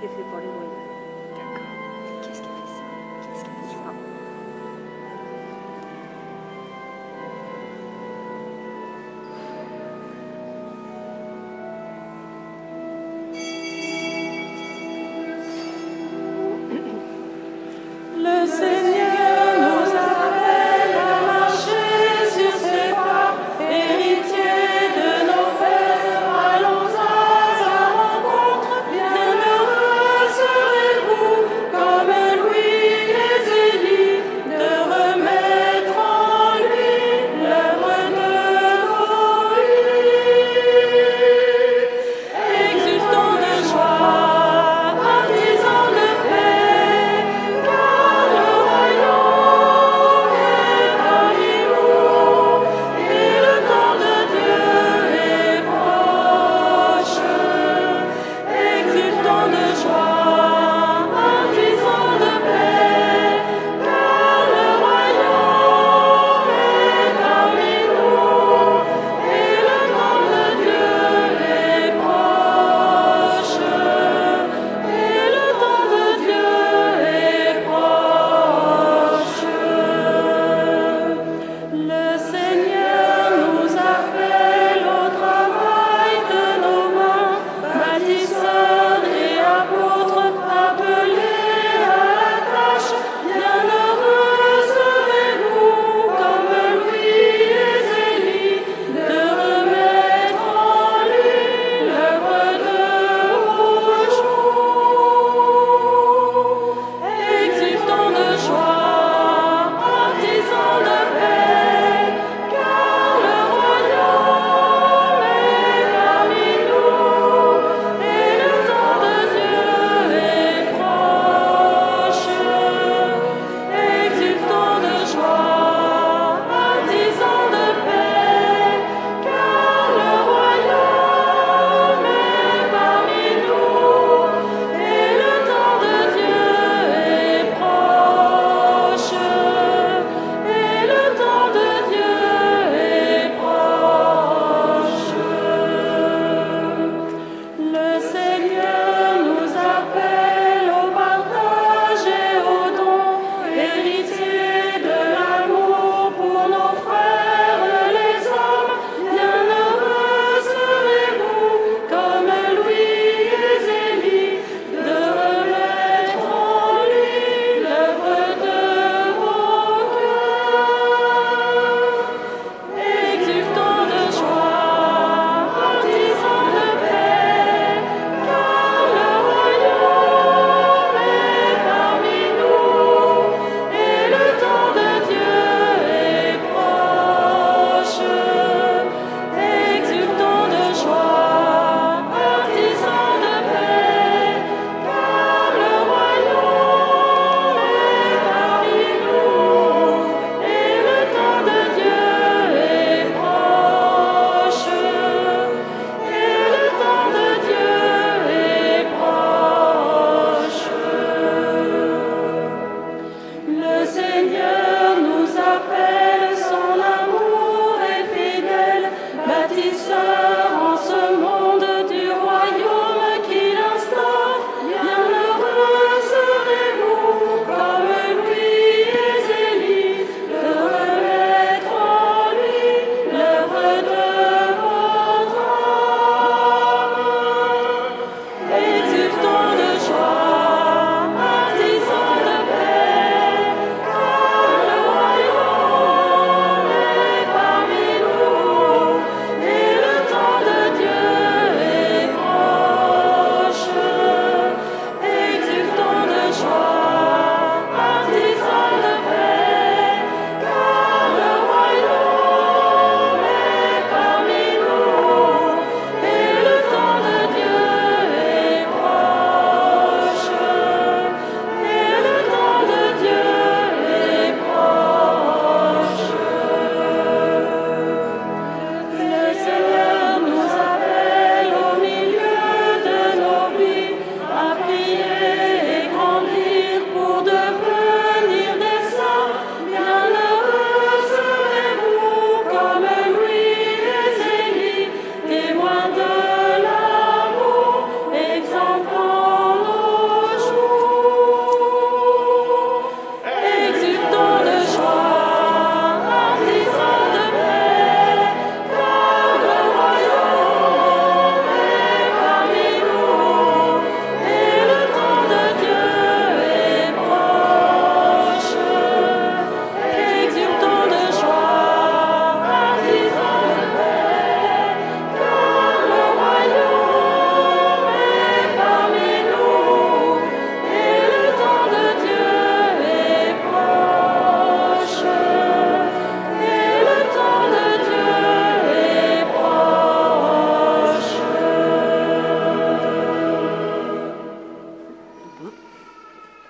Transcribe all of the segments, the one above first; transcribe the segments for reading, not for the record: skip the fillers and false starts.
est fait pour les moyens. D'accord. Qu'est-ce qui fait ça? Qu'est-ce qui fait ça? Le Seigneur nous appelle à marcher sur ses pas, héritiers de nos pères, allons à sa rencontre, bienheureux serait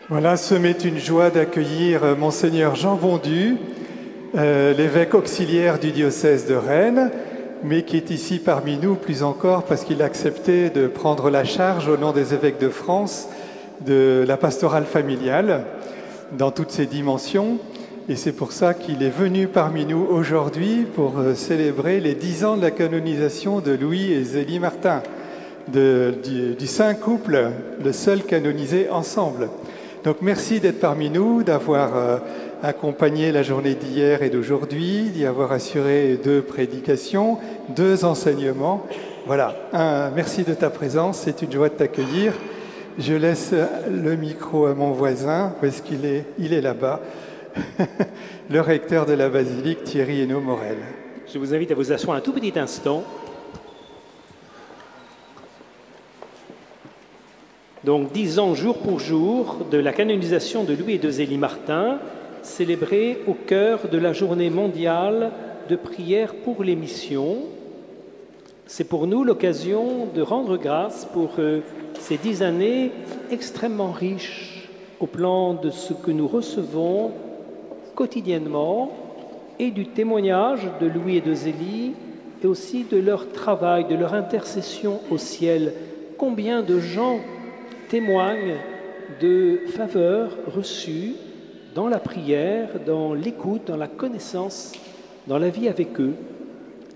Voilà, ce m'est une joie d'accueillir Monseigneur Jean Bondu, l'évêque auxiliaire du diocèse de Rennes, mais qui est ici parmi nous plus encore parce qu'il a accepté de prendre la charge au nom des évêques de France de la pastorale familiale dans toutes ses dimensions. Et c'est pour ça qu'il est venu parmi nous aujourd'hui pour célébrer les 10 ans de la canonisation de Louis et Zélie Martin, du saint couple, le seul canonisé ensemble. Donc merci d'être parmi nous, d'avoir accompagné la journée d'hier et d'aujourd'hui, d'y avoir assuré 2 prédications, 2 enseignements. Voilà, merci de ta présence, c'est une joie de t'accueillir. Je laisse le micro à mon voisin, où est-ce qu'il est? Il est là-bas, le recteur de la basilique, Thierry Hénaud Morel. Je vous invite à vous asseoir un tout petit instant. Donc 10 ans jour pour jour de la canonisation de Louis et de Zélie Martin, célébrée au cœur de la journée mondiale de prière pour les missions. C'est pour nous l'occasion de rendre grâce pour ces 10 années extrêmement riches au plan de ce que nous recevons quotidiennement et du témoignage de Louis et de Zélie et aussi de leur travail, de leur intercession au ciel. Combien de gens témoignent de faveurs reçues dans la prière, dans l'écoute, dans la connaissance, dans la vie avec eux.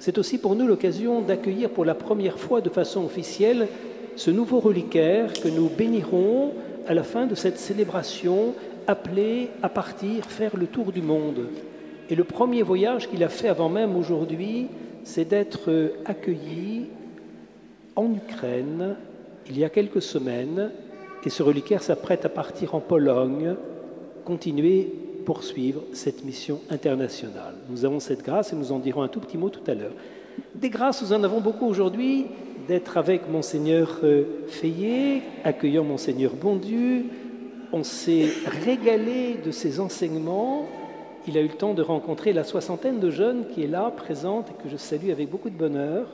C'est aussi pour nous l'occasion d'accueillir pour la première fois de façon officielle ce nouveau reliquaire que nous bénirons à la fin de cette célébration, appelé à partir faire le tour du monde. Et le premier voyage qu'il a fait avant même aujourd'hui, c'est d'être accueilli en Ukraine il y a quelques semaines, et ce reliquaire s'apprête à partir en Pologne, continuer, poursuivre cette mission internationale. Nous avons cette grâce et nous en dirons un tout petit mot tout à l'heure. Des grâces, nous en avons beaucoup aujourd'hui, d'être avec Monseigneur Feillet, accueillant Monseigneur Bondu. On s'est régalé de ses enseignements. Il a eu le temps de rencontrer la 60aine de jeunes qui est là, présente, et que je salue avec beaucoup de bonheur,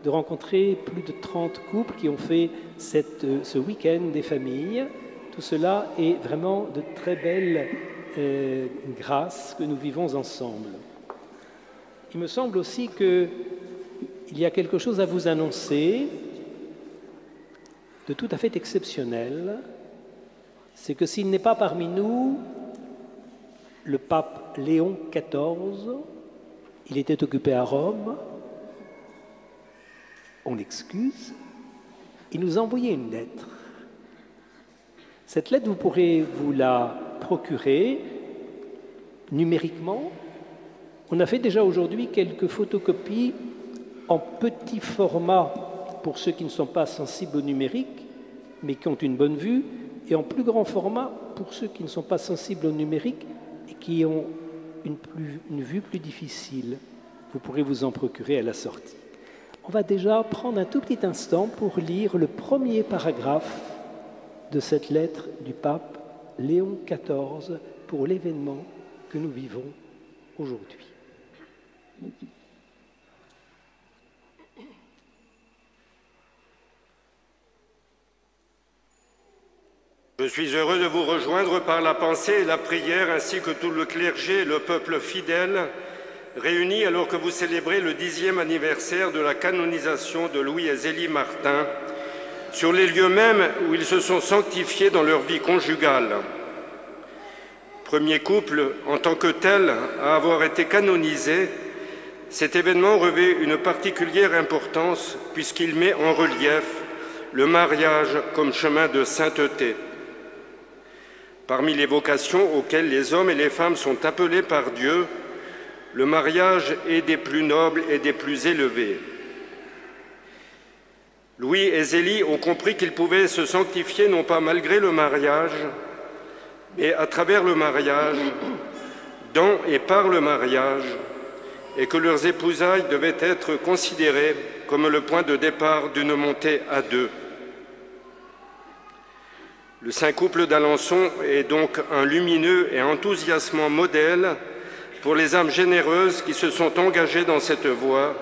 de rencontrer plus de 30 couples qui ont fait ce week-end des familles. Tout cela est vraiment de très belles grâces que nous vivons ensemble. Il me semble aussi qu'il y a quelque chose à vous annoncer de tout à fait exceptionnel. C'est que s'il n'est pas parmi nous, le pape Léon XIV, il était occupé à Rome, on l'excuse, il nous a envoyé une lettre. Cette lettre, vous pourrez vous la procurer numériquement. On a fait déjà aujourd'hui quelques photocopies en petit format pour ceux qui ne sont pas sensibles au numérique, mais qui ont une bonne vue, et en plus grand format pour ceux qui ne sont pas sensibles au numérique et qui ont une vue plus difficile. Vous pourrez vous en procurer à la sortie. On va déjà prendre un tout petit instant pour lire le premier paragraphe de cette lettre du pape Léon XIV pour l'événement que nous vivons aujourd'hui. Je suis heureux de vous rejoindre par la pensée et la prière, ainsi que tout le clergé et le peuple fidèle, réunis alors que vous célébrez le 10e anniversaire de la canonisation de Louis et Zélie Martin, sur les lieux mêmes où ils se sont sanctifiés dans leur vie conjugale. Premier couple en tant que tel à avoir été canonisé, cet événement revêt une particulière importance puisqu'il met en relief le mariage comme chemin de sainteté. Parmi les vocations auxquelles les hommes et les femmes sont appelés par Dieu, le mariage est des plus nobles et des plus élevés. Louis et Zélie ont compris qu'ils pouvaient se sanctifier non pas malgré le mariage, mais à travers le mariage, dans et par le mariage, et que leurs épousailles devaient être considérées comme le point de départ d'une montée à deux. Le saint couple d'Alençon est donc un lumineux et enthousiasmant modèle pour les âmes généreuses qui se sont engagées dans cette voie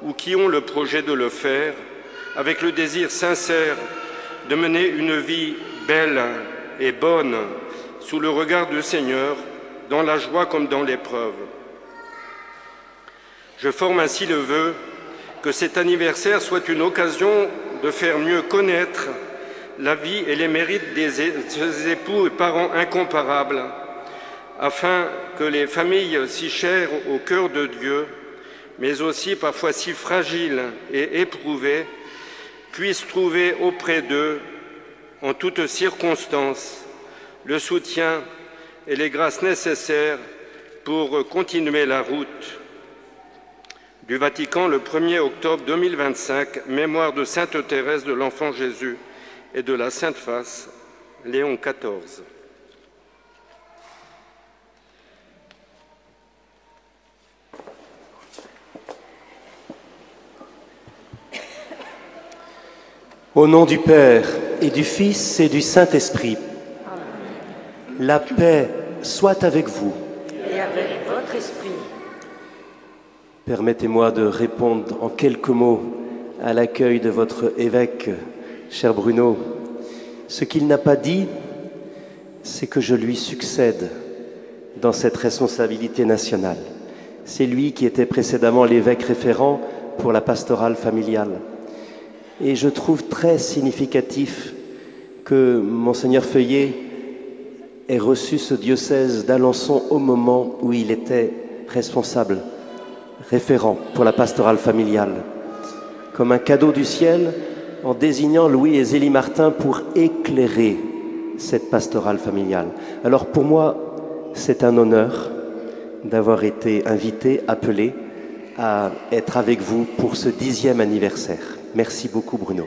ou qui ont le projet de le faire, avec le désir sincère de mener une vie belle et bonne sous le regard du Seigneur, dans la joie comme dans l'épreuve. Je forme ainsi le vœu que cet anniversaire soit une occasion de faire mieux connaître la vie et les mérites des époux et parents incomparables, afin que les familles si chères au cœur de Dieu, mais aussi parfois si fragiles et éprouvées, puissent trouver auprès d'eux, en toutes circonstances, le soutien et les grâces nécessaires pour continuer la route. Du Vatican, le 1er octobre 2025, mémoire de Sainte Thérèse de l'Enfant Jésus et de la Sainte Face, Léon XIV. Au nom du Père et du Fils et du Saint-Esprit, la paix soit avec vous. Et avec votre esprit. Permettez-moi de répondre en quelques mots à l'accueil de votre évêque, cher Bruno. Ce qu'il n'a pas dit, c'est que je lui succède dans cette responsabilité nationale. C'est lui qui était précédemment l'évêque référent pour la pastorale familiale. Et je trouve très significatif que Monseigneur Feuillet ait reçu ce diocèse d'Alençon au moment où il était responsable, référent pour la pastorale familiale, comme un cadeau du ciel en désignant Louis et Zélie Martin pour éclairer cette pastorale familiale. Alors pour moi, c'est un honneur d'avoir été invité, appelé à être avec vous pour ce 10e anniversaire. Merci beaucoup Bruno.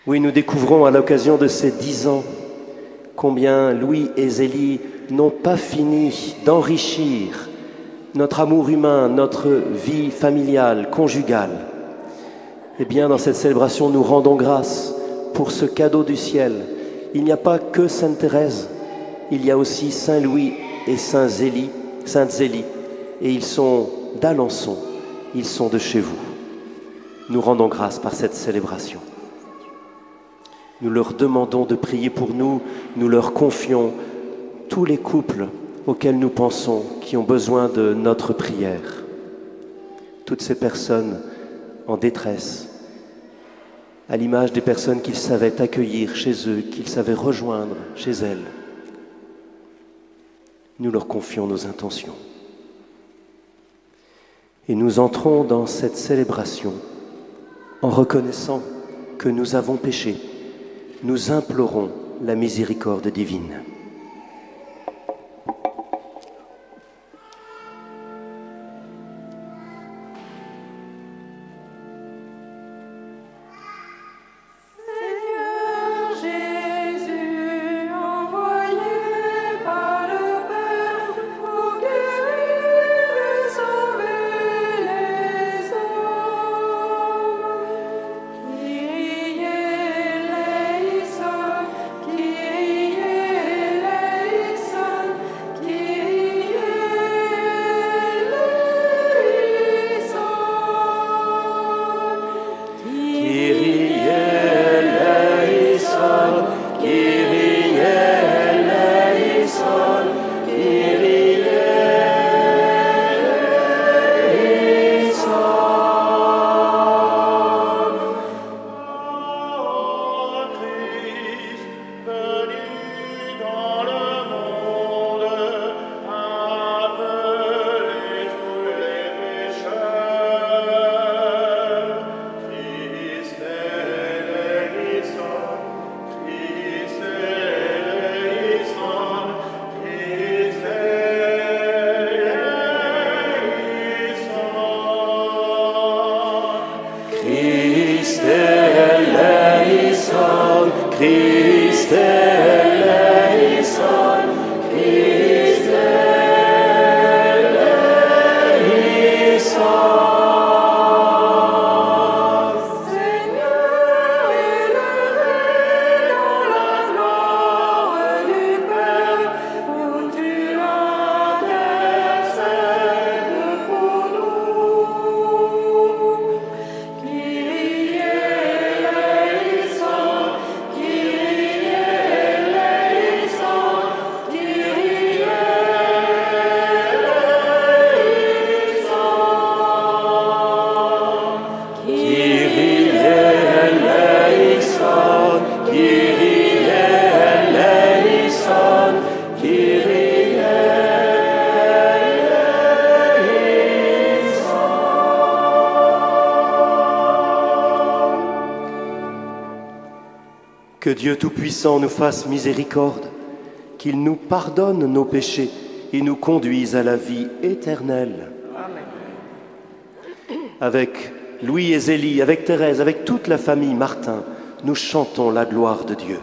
Oui, nous découvrons à l'occasion de ces 10 ans combien Louis et Zélie n'ont pas fini d'enrichir notre amour humain, notre vie familiale, conjugale. Eh bien, dans cette célébration, nous rendons grâce pour ce cadeau du ciel. Il n'y a pas que Sainte Thérèse, il y a aussi Saint Louis et Sainte Zélie, et ils sont d'Alençon, ils sont de chez vous. Nous rendons grâce par cette célébration. Nous leur demandons de prier pour nous, nous leur confions tous les couples auxquels nous pensons, qui ont besoin de notre prière. Toutes ces personnes en détresse, à l'image des personnes qu'ils savaient accueillir chez eux, qu'ils savaient rejoindre chez elles. Nous leur confions nos intentions. Et nous entrons dans cette célébration en reconnaissant que nous avons péché. Nous implorons la miséricorde divine. Kyrie Que Dieu Tout-Puissant nous fasse miséricorde, qu'il nous pardonne nos péchés et nous conduise à la vie éternelle. Amen. Avec Louis et Zélie, avec Thérèse, avec toute la famille Martin, nous chantons la gloire de Dieu.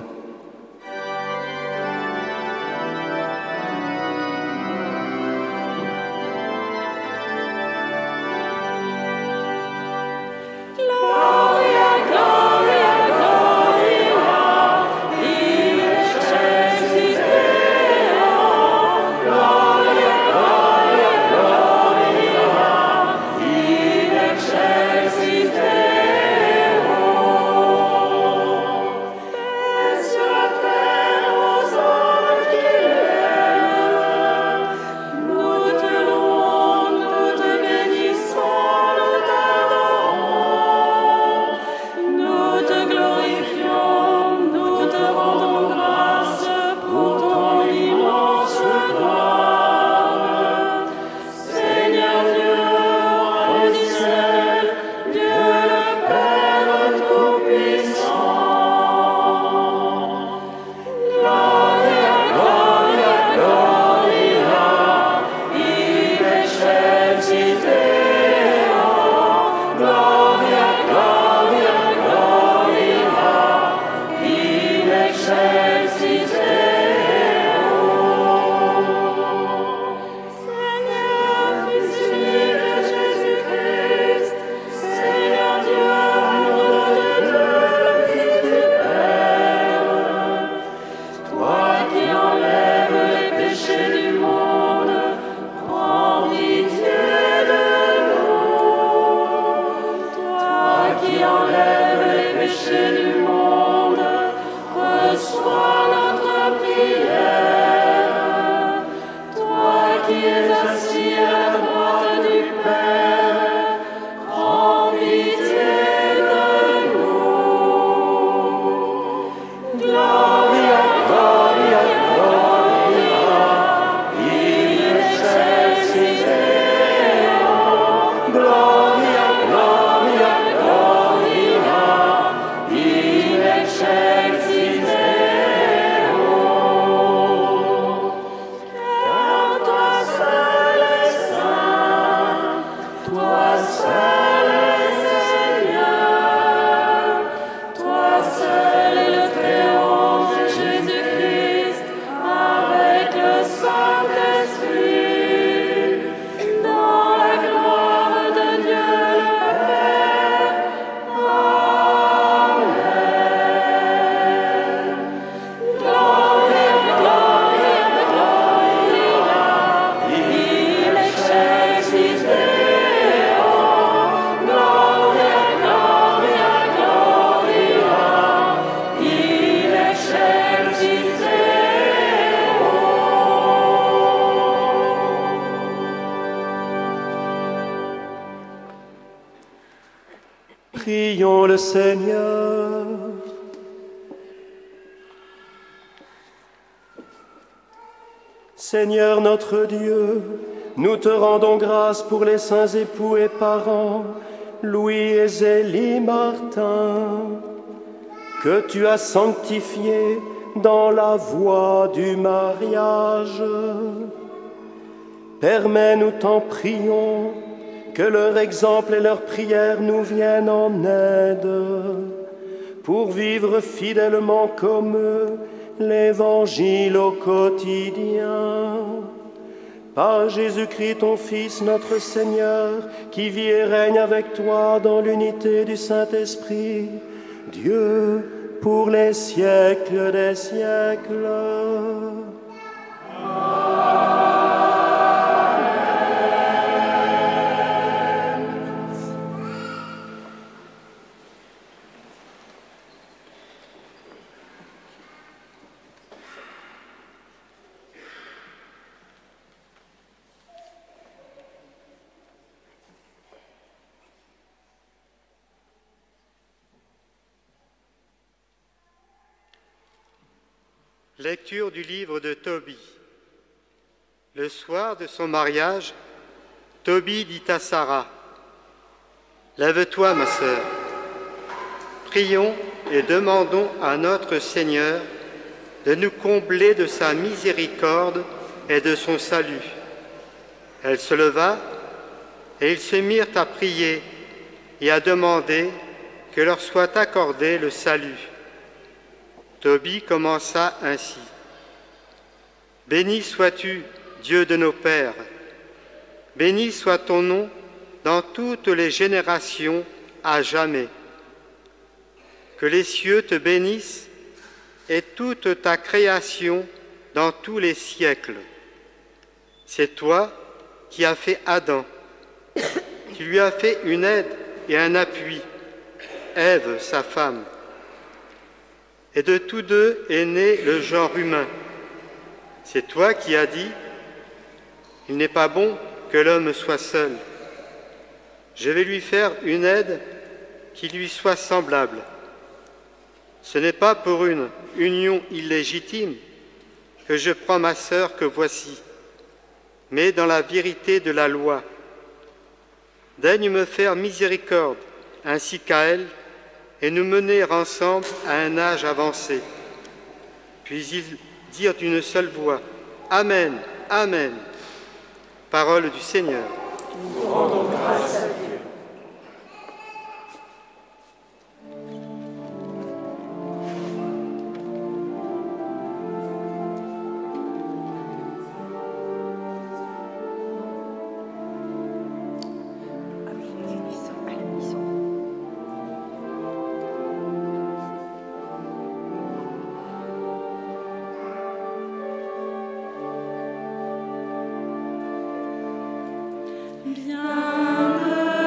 Prions le Seigneur. Seigneur notre Dieu, nous te rendons grâce pour les saints époux et parents, Louis et Zélie Martin, que tu as sanctifiés dans la voie du mariage. Permets, nous t'en prions, que leur exemple et leur prière nous viennent en aide, pour vivre fidèlement comme eux l'Évangile au quotidien. Par Jésus-Christ, ton Fils, notre Seigneur, qui vit et règne avec toi dans l'unité du Saint-Esprit, Dieu, pour les siècles des siècles. Lecture du livre de Tobie. Le soir de son mariage, Tobie dit à Sarah : « Lève-toi, ma sœur, prions et demandons à notre Seigneur de nous combler de sa miséricorde et de son salut. Elle se leva et ils se mirent à prier et à demander que leur soit accordé le salut. Tobie commença ainsi. « Béni sois-tu, Dieu de nos pères. Béni soit ton nom dans toutes les générations à jamais. Que les cieux te bénissent et toute ta création dans tous les siècles. C'est toi qui as fait Adam. Tu lui as fait une aide et un appui, Ève, sa femme. Et de tous deux est né le genre humain. C'est toi qui as dit, « Il n'est pas bon que l'homme soit seul. Je vais lui faire une aide qui lui soit semblable. » Ce n'est pas pour une union illégitime que je prends ma sœur que voici, mais dans la vérité de la loi. Daigne me faire miséricorde, ainsi qu'à elle, et nous mener ensemble à un âge avancé. Puis ils dirent d'une seule voix, « Amen, Amen ». Parole du Seigneur. Nous rendons grâce à Dieu. Bienvenue.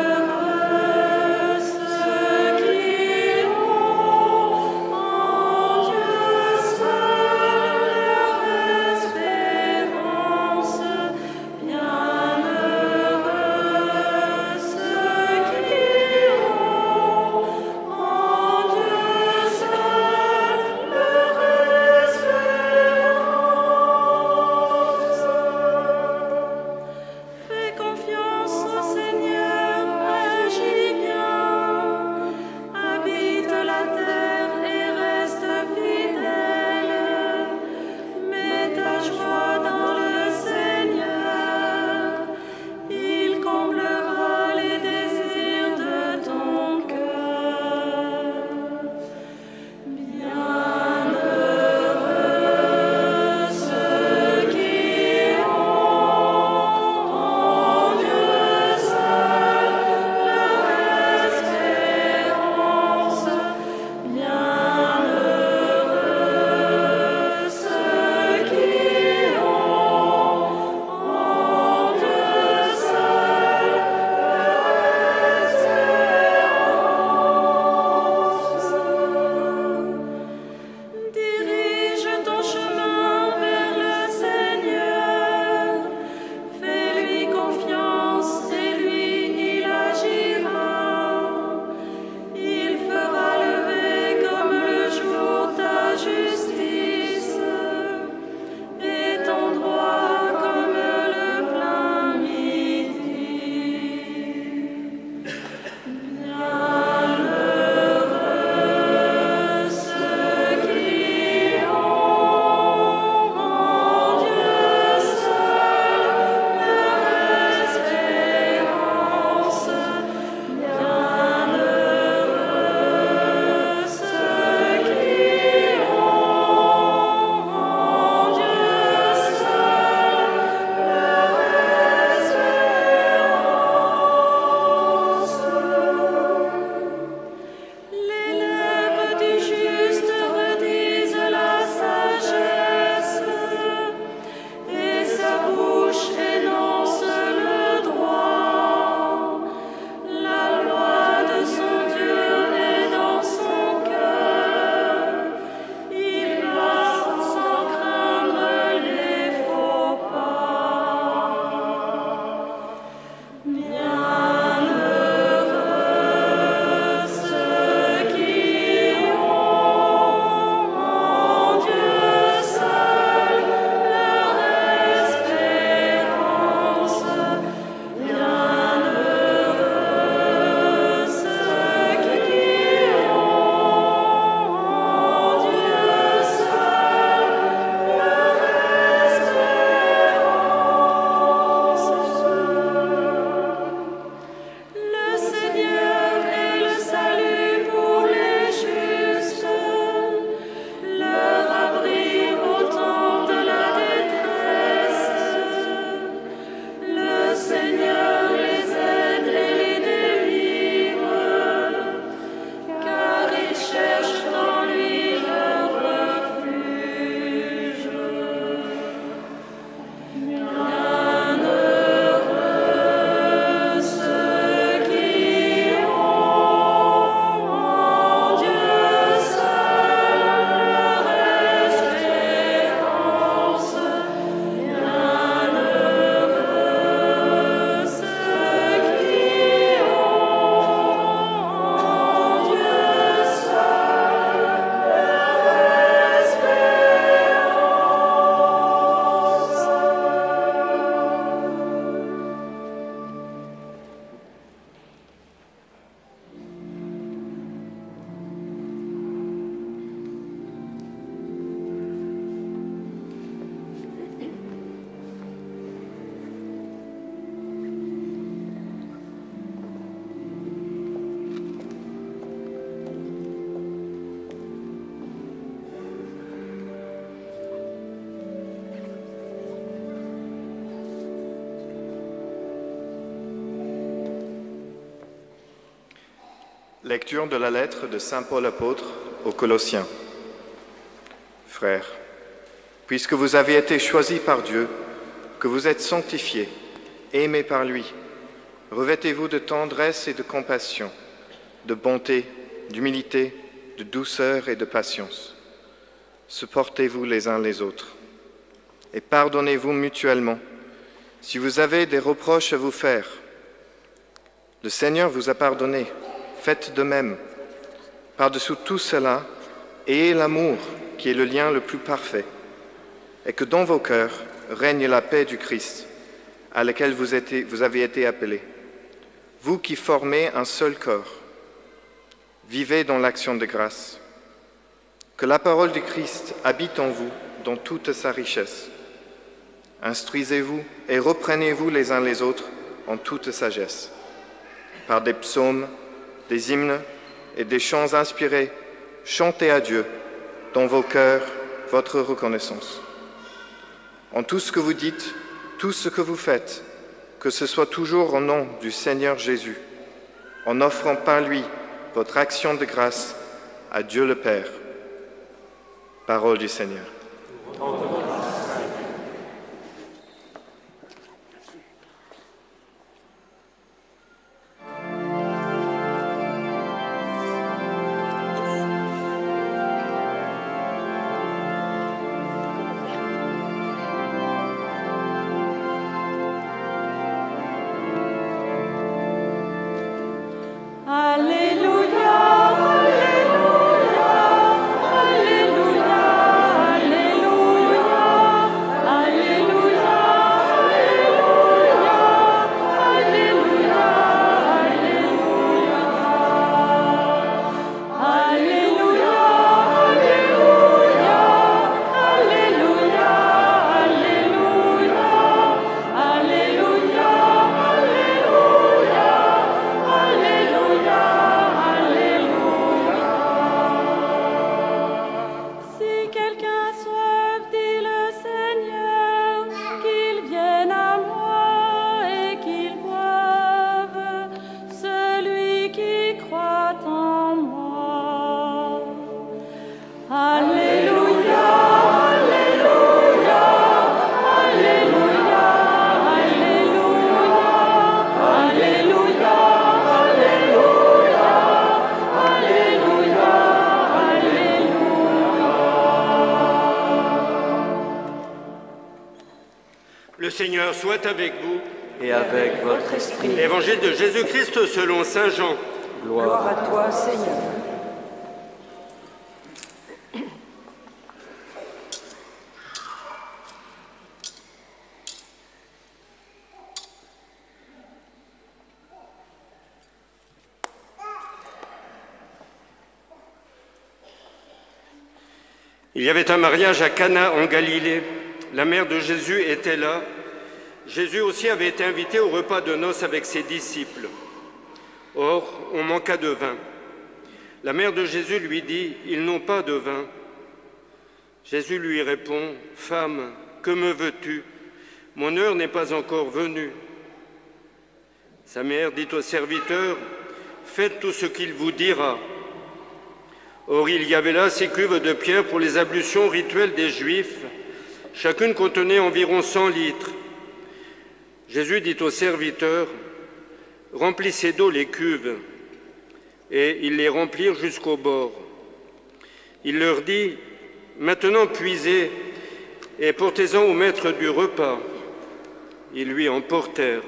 Lecture de la lettre de Saint Paul apôtre aux Colossiens. Frères, puisque vous avez été choisis par Dieu, que vous êtes sanctifiés, aimés par lui, revêtez-vous de tendresse et de compassion, de bonté, d'humilité, de douceur et de patience. Supportez-vous les uns les autres et pardonnez-vous mutuellement si vous avez des reproches à vous faire. Le Seigneur vous a pardonné, faites de même. Par-dessous tout cela, ayez l'amour qui est le lien le plus parfait, et que dans vos cœurs règne la paix du Christ, à laquelle vous avez été appelés. Vous qui formez un seul corps, vivez dans l'action de grâce. Que la parole du Christ habite en vous dans toute sa richesse. Instruisez-vous et reprenez-vous les uns les autres en toute sagesse. Par des psaumes, des hymnes et des chants inspirés, chantez à Dieu dans vos cœurs votre reconnaissance. En tout ce que vous dites, tout ce que vous faites, que ce soit toujours au nom du Seigneur Jésus, en offrant par lui votre action de grâce à Dieu le Père. Parole du Seigneur. Le Seigneur soit avec vous. Et avec votre esprit. Évangile de Jésus-Christ selon saint Jean. Gloire à toi, Seigneur. Il y avait un mariage à Cana en Galilée. La mère de Jésus était là. Jésus aussi avait été invité au repas de noces avec ses disciples. Or, on manqua de vin. La mère de Jésus lui dit, « Ils n'ont pas de vin. » Jésus lui répond, « Femme, que me veux-tu? Mon heure n'est pas encore venue. » Sa mère dit au serviteur, « Faites tout ce qu'il vous dira. » Or, il y avait là 6 cuves de pierre pour les ablutions rituelles des Juifs. Chacune contenait environ 100 litres. Jésus dit aux serviteurs, « Remplissez d'eau les cuves. » Et ils les remplirent jusqu'au bord. Il leur dit, « Maintenant puisez et portez-en au maître du repas. » Ils lui en portèrent.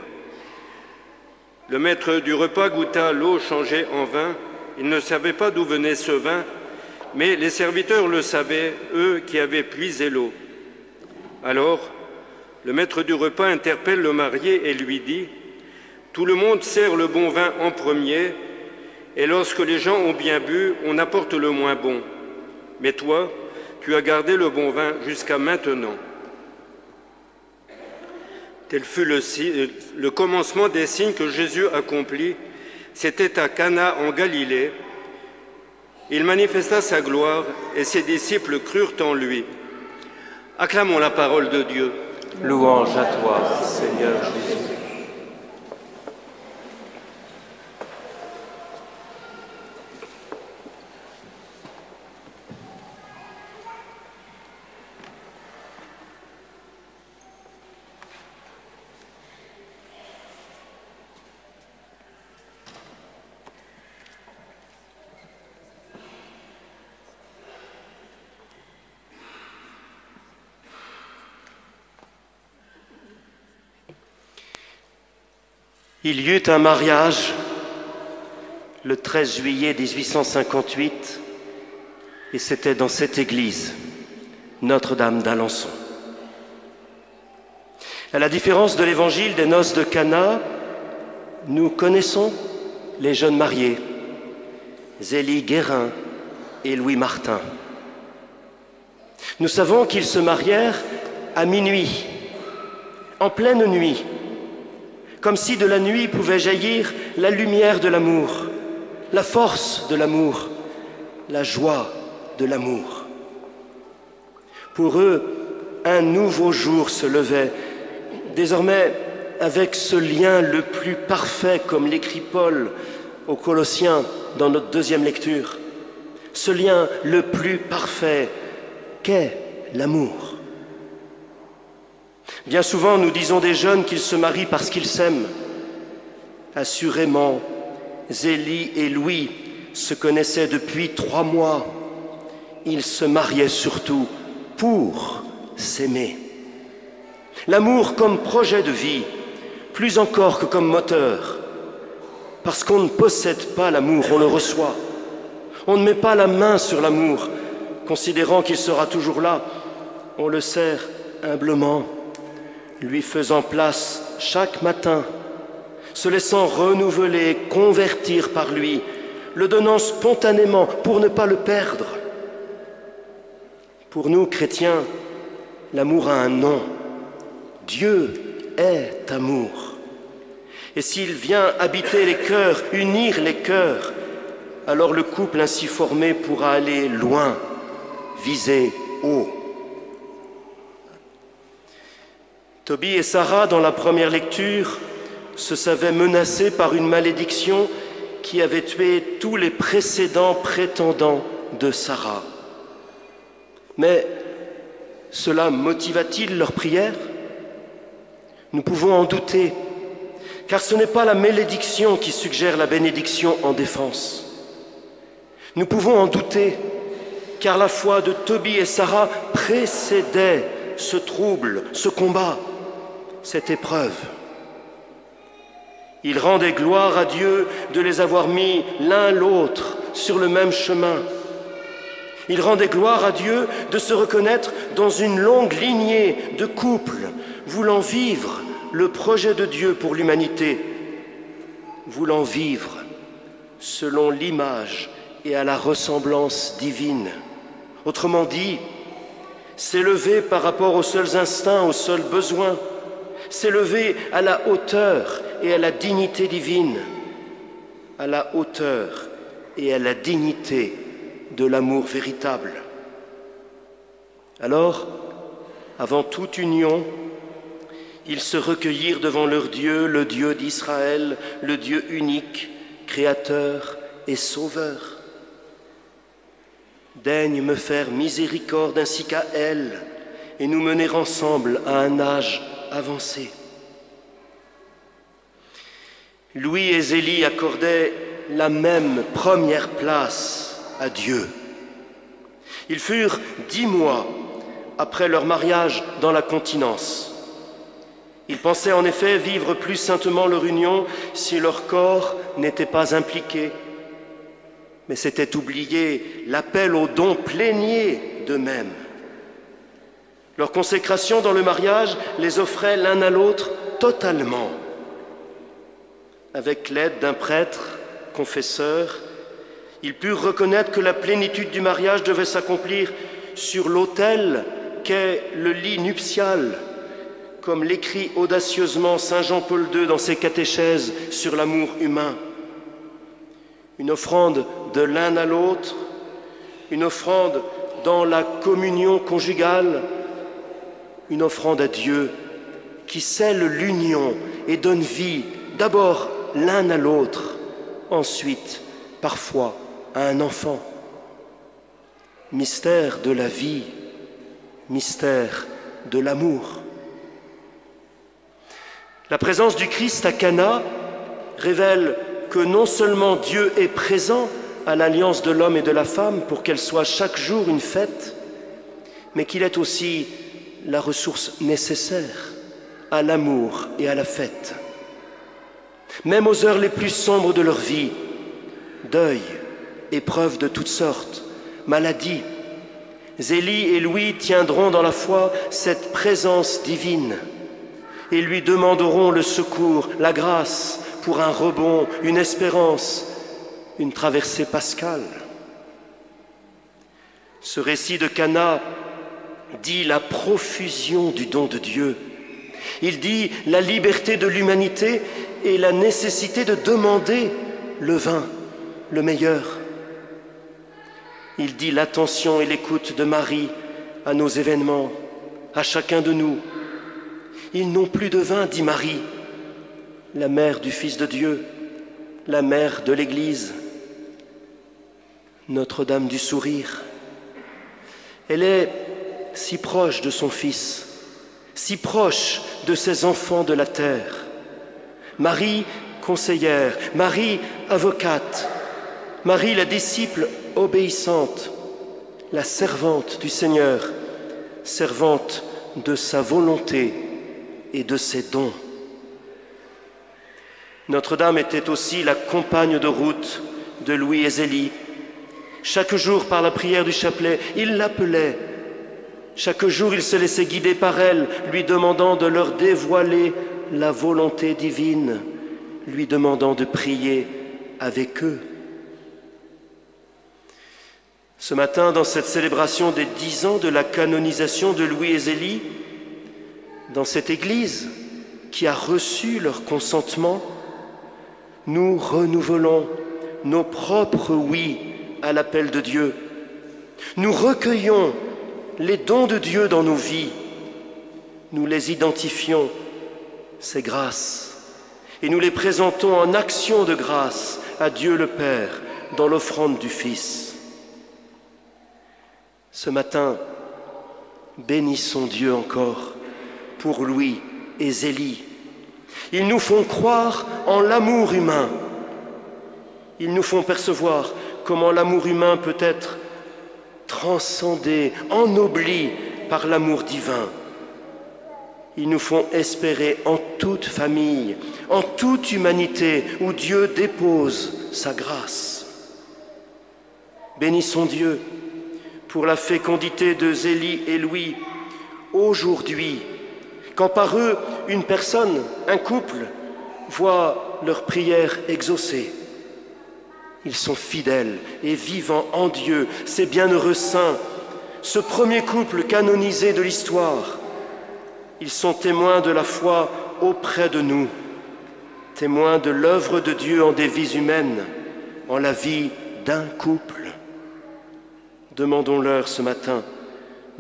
Le maître du repas goûta l'eau changée en vin. Il ne savait pas d'où venait ce vin, mais les serviteurs le savaient, eux qui avaient puisé l'eau. Alors, le maître du repas interpelle le marié et lui dit, « Tout le monde sert le bon vin en premier, et lorsque les gens ont bien bu, on apporte le moins bon. Mais toi, tu as gardé le bon vin jusqu'à maintenant. » Tel fut le commencement des signes que Jésus accomplit. C'était à Cana en Galilée. Il manifesta sa gloire et ses disciples crurent en lui. Acclamons la parole de Dieu. Louange à toi, Seigneur Jésus. Il y eut un mariage le 13 juillet 1858 et c'était dans cette église, Notre-Dame d'Alençon. À la différence de l'évangile des noces de Cana, nous connaissons les jeunes mariés, Zélie Guérin et Louis Martin. Nous savons qu'ils se marièrent à minuit, en pleine nuit, comme si de la nuit pouvait jaillir la lumière de l'amour, la force de l'amour, la joie de l'amour. Pour eux, un nouveau jour se levait, désormais avec ce lien le plus parfait, comme l'écrit Paul aux Colossiens dans notre deuxième lecture, ce lien le plus parfait qu'est l'amour. Bien souvent, nous disons des jeunes qu'ils se marient parce qu'ils s'aiment. Assurément, Zélie et Louis se connaissaient depuis 3 mois. Ils se mariaient surtout pour s'aimer. L'amour comme projet de vie, plus encore que comme moteur. Parce qu'on ne possède pas l'amour, on le reçoit. On ne met pas la main sur l'amour, considérant qu'il sera toujours là. On le sert humblement, lui faisant place chaque matin, se laissant renouveler, convertir par lui, le donnant spontanément pour ne pas le perdre. Pour nous, chrétiens, l'amour a un nom. Dieu est amour. Et s'il vient habiter les cœurs, unir les cœurs, alors le couple ainsi formé pourra aller loin, viser haut. Tobie et Sarah, dans la première lecture, se savaient menacés par une malédiction qui avait tué tous les précédents prétendants de Sarah. Mais cela motiva-t-il leur prière? Nous pouvons en douter, car ce n'est pas la malédiction qui suggère la bénédiction en défense. Nous pouvons en douter, car la foi de Tobie et Sarah précédait ce trouble, ce combat, cette épreuve. Ils rendaient gloire à Dieu de les avoir mis l'un l'autre sur le même chemin. Ils rendaient gloire à Dieu de se reconnaître dans une longue lignée de couples voulant vivre le projet de Dieu pour l'humanité, voulant vivre selon l'image et à la ressemblance divine. Autrement dit, s'élever par rapport aux seuls instincts, aux seuls besoins, s'élever à la hauteur et à la dignité divine, à la hauteur et à la dignité de l'amour véritable. Alors, avant toute union, ils se recueillirent devant leur Dieu, le Dieu d'Israël, le Dieu unique, créateur et sauveur. Daigne me faire miséricorde ainsi qu'à elle, et nous mener ensemble à un âge avancé. Louis et Zélie accordaient la même première place à Dieu. Ils furent 10 mois après leur mariage dans la continence. Ils pensaient en effet vivre plus saintement leur union si leur corps n'était pas impliqué. Mais c'était oublier l'appel au don plénier d'eux-mêmes. Leur consécration dans le mariage les offrait l'un à l'autre totalement. Avec l'aide d'un prêtre, confesseur, ils purent reconnaître que la plénitude du mariage devait s'accomplir sur l'autel qu'est le lit nuptial, comme l'écrit audacieusement Saint Jean-Paul II dans ses catéchèses sur l'amour humain. Une offrande de l'un à l'autre, une offrande dans la communion conjugale, une offrande à Dieu qui scelle l'union et donne vie d'abord l'un à l'autre, ensuite, parfois, à un enfant. Mystère de la vie, mystère de l'amour. La présence du Christ à Cana révèle que non seulement Dieu est présent à l'alliance de l'homme et de la femme pour qu'elle soit chaque jour une fête, mais qu'il est aussi la ressource nécessaire à l'amour et à la fête. même aux heures les plus sombres de leur vie, deuil, épreuves de toutes sortes, maladies. Zélie et Louis tiendront dans la foi cette présence divine et lui demanderont le secours, la grâce pour un rebond, une espérance, une traversée pascale. Ce récit de Cana dit la profusion du don de Dieu. Il dit la liberté de l'humanité et la nécessité de demander le vin, le meilleur. Il dit l'attention et l'écoute de Marie à nos événements, à chacun de nous. Ils n'ont plus de vin, dit Marie, la mère du Fils de Dieu, la mère de l'Église, Notre-Dame du Sourire. Elle est si proche de son Fils, si proche de ses enfants de la terre. Marie conseillère, Marie avocate, Marie la disciple obéissante, la servante du Seigneur, servante de sa volonté et de ses dons. Notre-Dame était aussi la compagne de route de Louis et Zélie. Chaque jour, par la prière du chapelet, il l'appelait. Chaque jour, il se laissait guider par elle, lui demandant de leur dévoiler la volonté divine, lui demandant de prier avec eux. Ce matin, dans cette célébration des 10 ans de la canonisation de Louis et Zélie, dans cette Église qui a reçu leur consentement, nous renouvelons nos propres oui à l'appel de Dieu. Nous recueillons les dons de Dieu dans nos vies. Nous les identifions, ces grâces, et nous les présentons en action de grâce à Dieu le Père dans l'offrande du Fils. Ce matin, bénissons Dieu encore pour Louis et Zélie. Ils nous font croire en l'amour humain. Ils nous font percevoir comment l'amour humain peut être transcendé, ennobli par l'amour divin. Ils nous font espérer en toute famille, en toute humanité où Dieu dépose sa grâce. Bénissons Dieu pour la fécondité de Zélie et Louis aujourd'hui, quand par eux, une personne, un couple, voit leur prière exaucée. Ils sont fidèles et vivants en Dieu, ces bienheureux saints, ce premier couple canonisé de l'histoire. Ils sont témoins de la foi auprès de nous, témoins de l'œuvre de Dieu en des vies humaines, en la vie d'un couple. Demandons-leur ce matin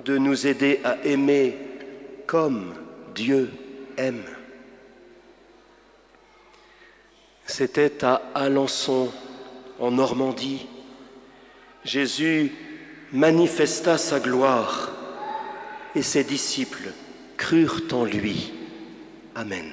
de nous aider à aimer comme Dieu aime. C'était à Alençon, en Normandie. Jésus manifesta sa gloire et ses disciples crurent en lui. Amen.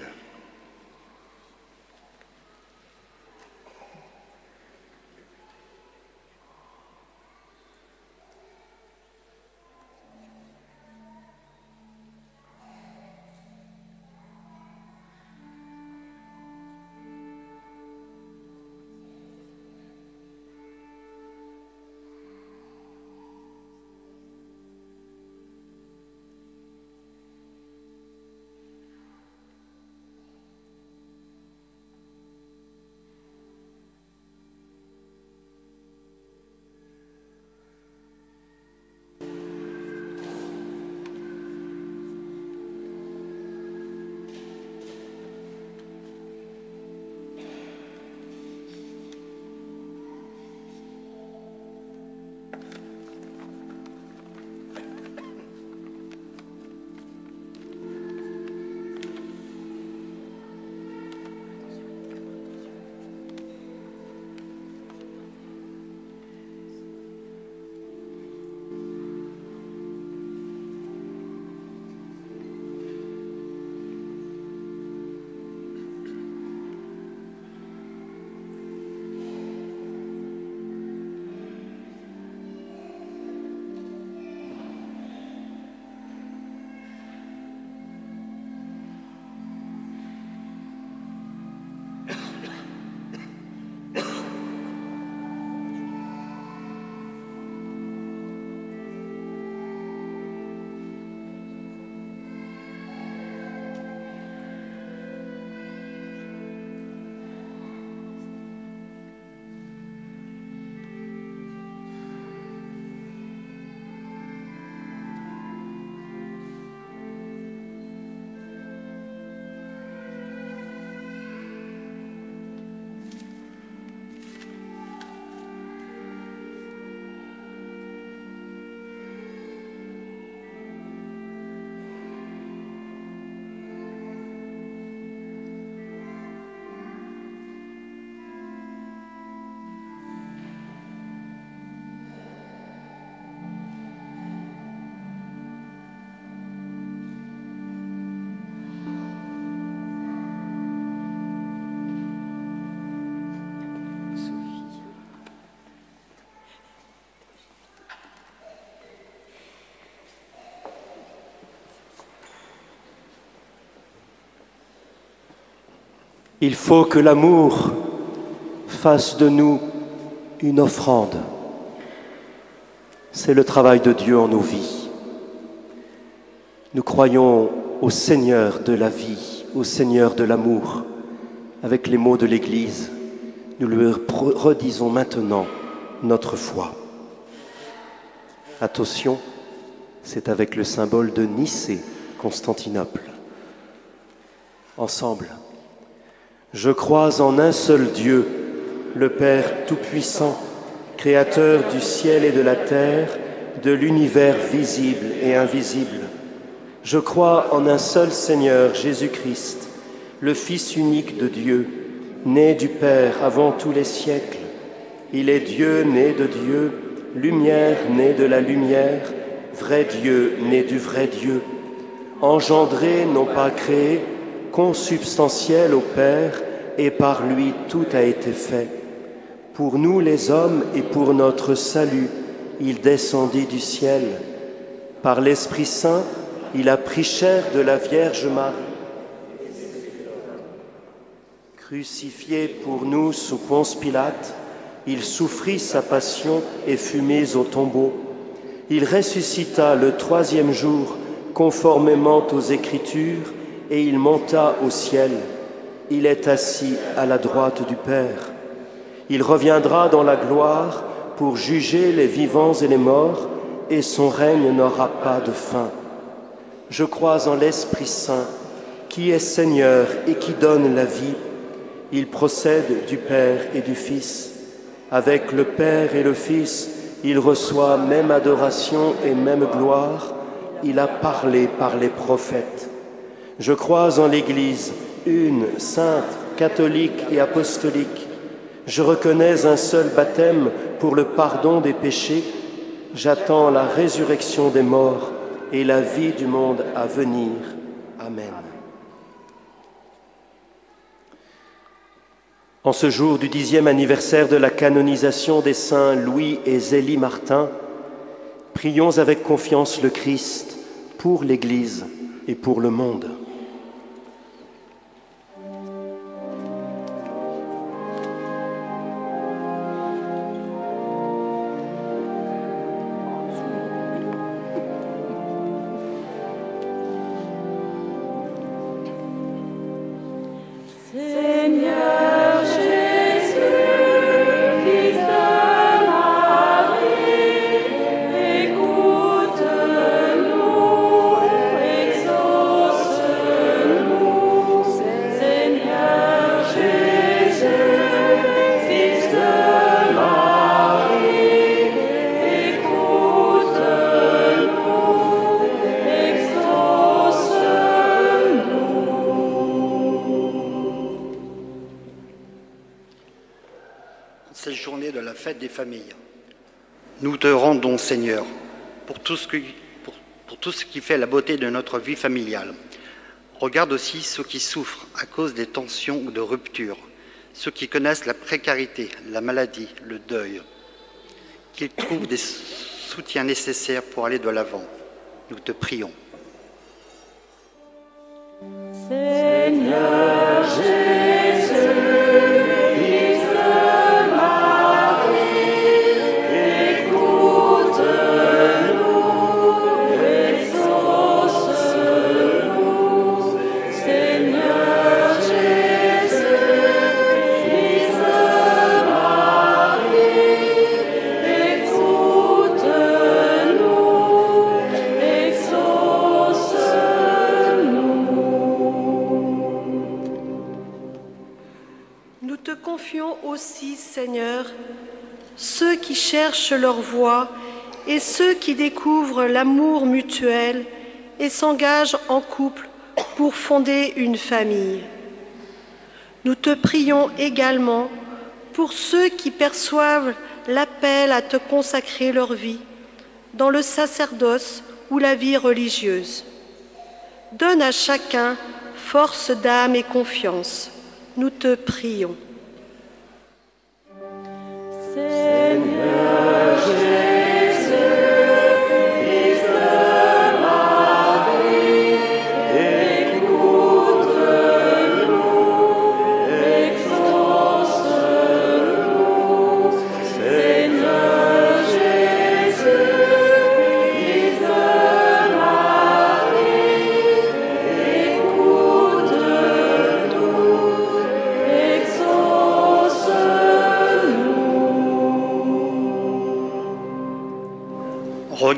Il faut que l'amour fasse de nous une offrande. C'est le travail de Dieu en nos vies. Nous croyons au Seigneur de la vie, au Seigneur de l'amour. Avec les mots de l'Église, nous lui redisons maintenant notre foi. Attention, c'est avec le symbole de Nicée, Constantinople. Ensemble, je crois en un seul Dieu, le Père Tout-Puissant, Créateur du ciel et de la terre, de l'univers visible et invisible. Je crois en un seul Seigneur, Jésus-Christ, le Fils unique de Dieu, né du Père avant tous les siècles. Il est Dieu né de Dieu, lumière née de la lumière, vrai Dieu né du vrai Dieu, engendré, non pas créé, consubstantiel au Père, et par lui tout a été fait. Pour nous les hommes et pour notre salut, il descendit du ciel. Par l'Esprit Saint, il a pris chair de la Vierge Marie. Crucifié pour nous sous Ponce Pilate, il souffrit sa passion et fut mis au tombeau. Il ressuscita le troisième jour, conformément aux Écritures, et il monta au ciel. Il est assis à la droite du Père. Il reviendra dans la gloire pour juger les vivants et les morts, et son règne n'aura pas de fin. Je crois en l'Esprit Saint, qui est Seigneur et qui donne la vie. Il procède du Père et du Fils. Avec le Père et le Fils, il reçoit même adoration et même gloire. Il a parlé par les prophètes. Je crois en l'Église, une, sainte, catholique et apostolique. Je reconnais un seul baptême pour le pardon des péchés. J'attends la résurrection des morts et la vie du monde à venir. Amen. En ce jour du 10e anniversaire de la canonisation des saints Louis et Zélie Martin, prions avec confiance le Christ pour l'Église et pour le monde. Seigneur Jésus, Fils de Marie, écoute-nous, exauce-nous. Seigneur Jésus, Fils de Marie, écoute-nous, exauce-nous. Cette journée de la fête des familles, nous te rendons, Seigneur, pour tout ce qui fait la beauté de notre vie familiale. Regarde aussi ceux qui souffrent à cause des tensions ou de ruptures, ceux qui connaissent la précarité, la maladie, le deuil, qu'ils trouvent des soutiens nécessaires pour aller de l'avant. Nous te prions. Seigneur Jésus, Fils de Marie, écoute-nous, exauce-nous. Seigneur Jésus, Fils de Marie, écoute-nous, exauce-nous. Nous te confions aussi, Seigneur, ceux qui cherchent leur voie et ceux qui découvrent l'amour mutuel et s'engagent en couple pour fonder une famille. Nous te prions également pour ceux qui perçoivent l'appel à te consacrer leur vie dans le sacerdoce ou la vie religieuse. Donne à chacun force d'âme et confiance. Nous te prions. Seigneur Jésus, Fils de Marie, écoute-nous,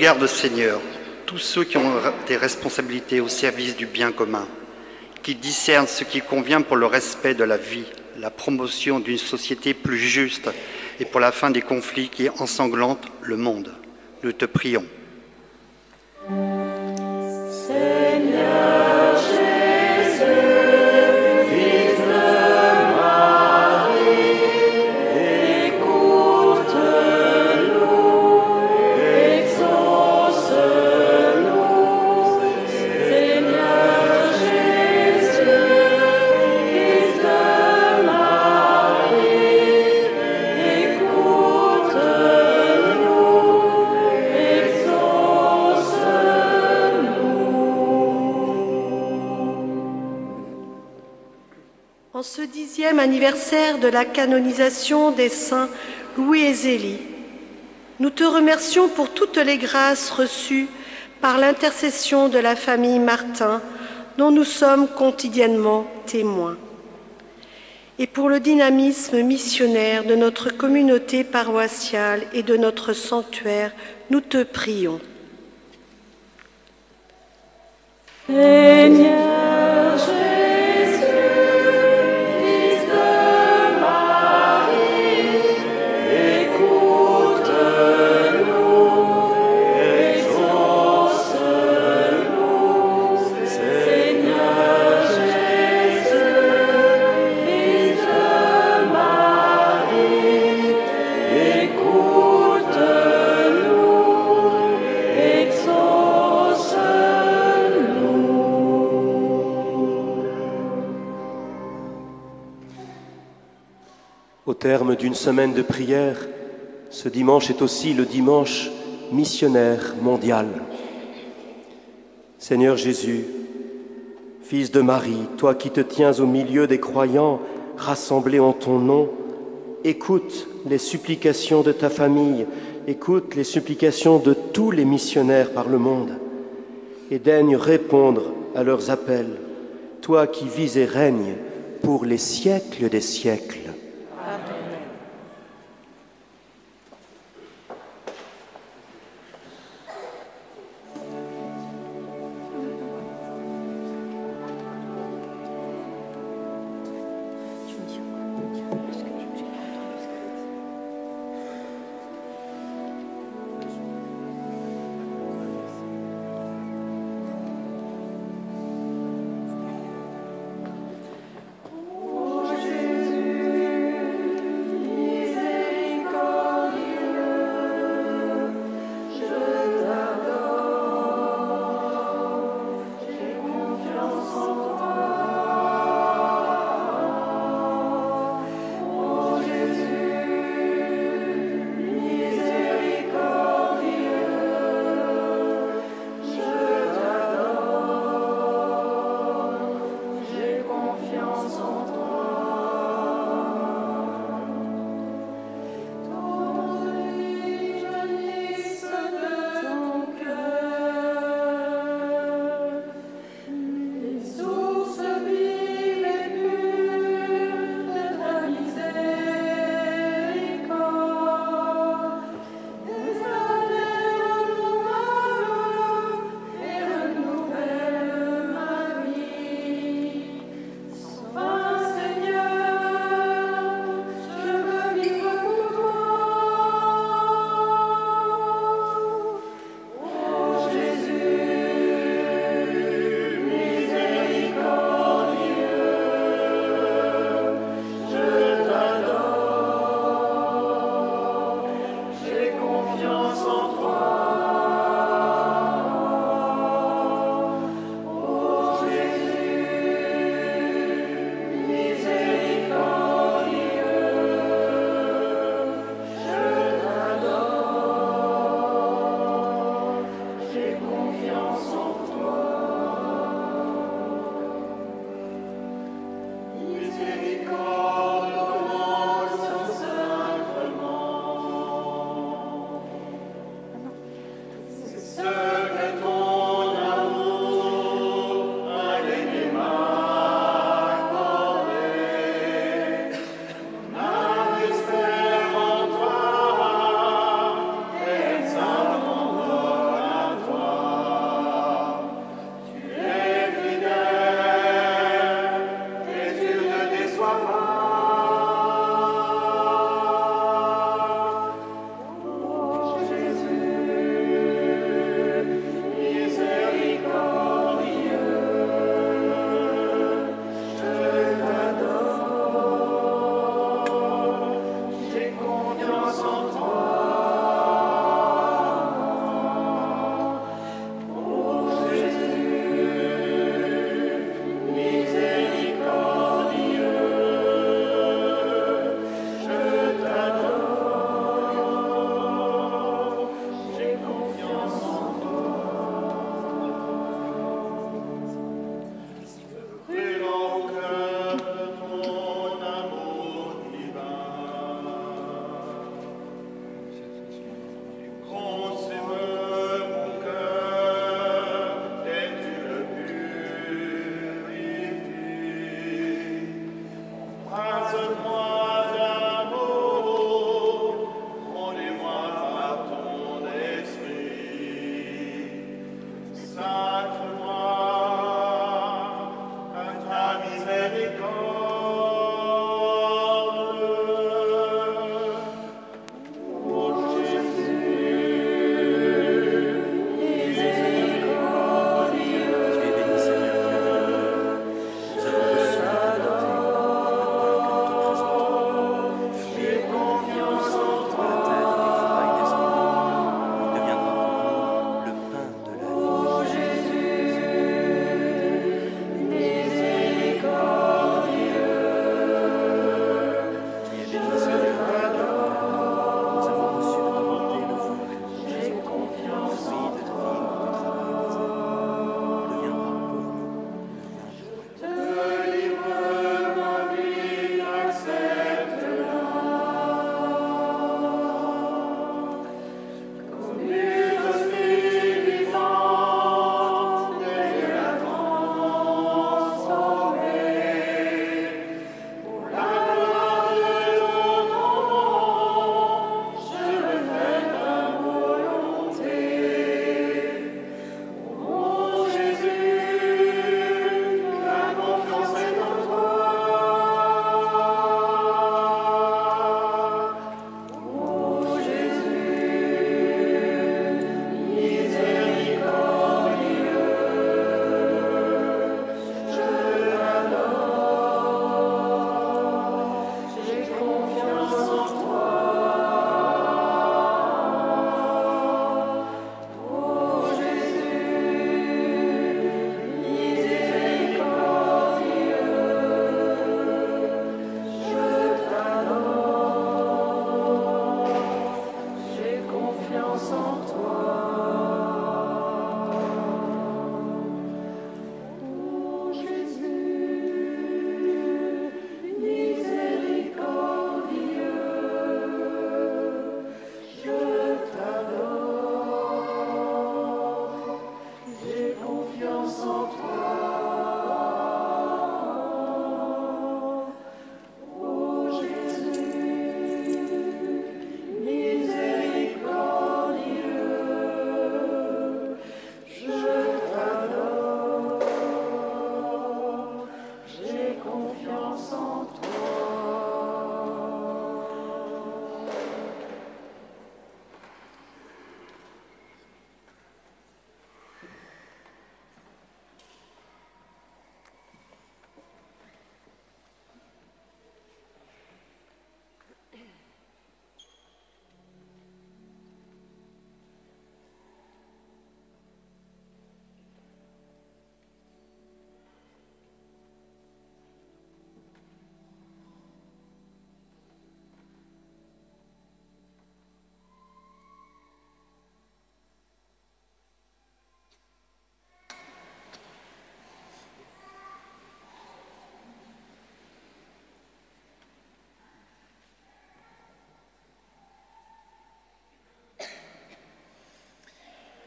Regarde, Seigneur, tous ceux qui ont des responsabilités au service du bien commun, qui discernent ce qui convient pour le respect de la vie, la promotion d'une société plus juste et pour la fin des conflits qui ensanglantent le monde. Nous te prions. Seigneur Jésus, Fils de Marie, écoute-nous, exauce-nous. Seigneur Jésus, Fils de Marie, écoute-nous, En ce 10e anniversaire de la canonisation des saints Louis et Zélie, nous te remercions pour toutes les grâces reçues par l'intercession de la famille Martin, dont nous sommes quotidiennement témoins, et pour le dynamisme missionnaire de notre communauté paroissiale et de notre sanctuaire, nous te prions. Seigneur Jésus, Fils de Marie, écoute-nous, exauce-nous. Seigneur Jésus, Fils de Marie, écoute-nous, exauce-nous. Au terme d'une semaine de prière, ce dimanche est aussi le dimanche missionnaire mondial. Seigneur Jésus, Fils de Marie, toi qui te tiens au milieu des croyants rassemblés en ton nom, écoute les supplications de ta famille, écoute les supplications de tous les missionnaires par le monde et daigne répondre à leurs appels, toi qui vis et règnes pour les siècles des siècles.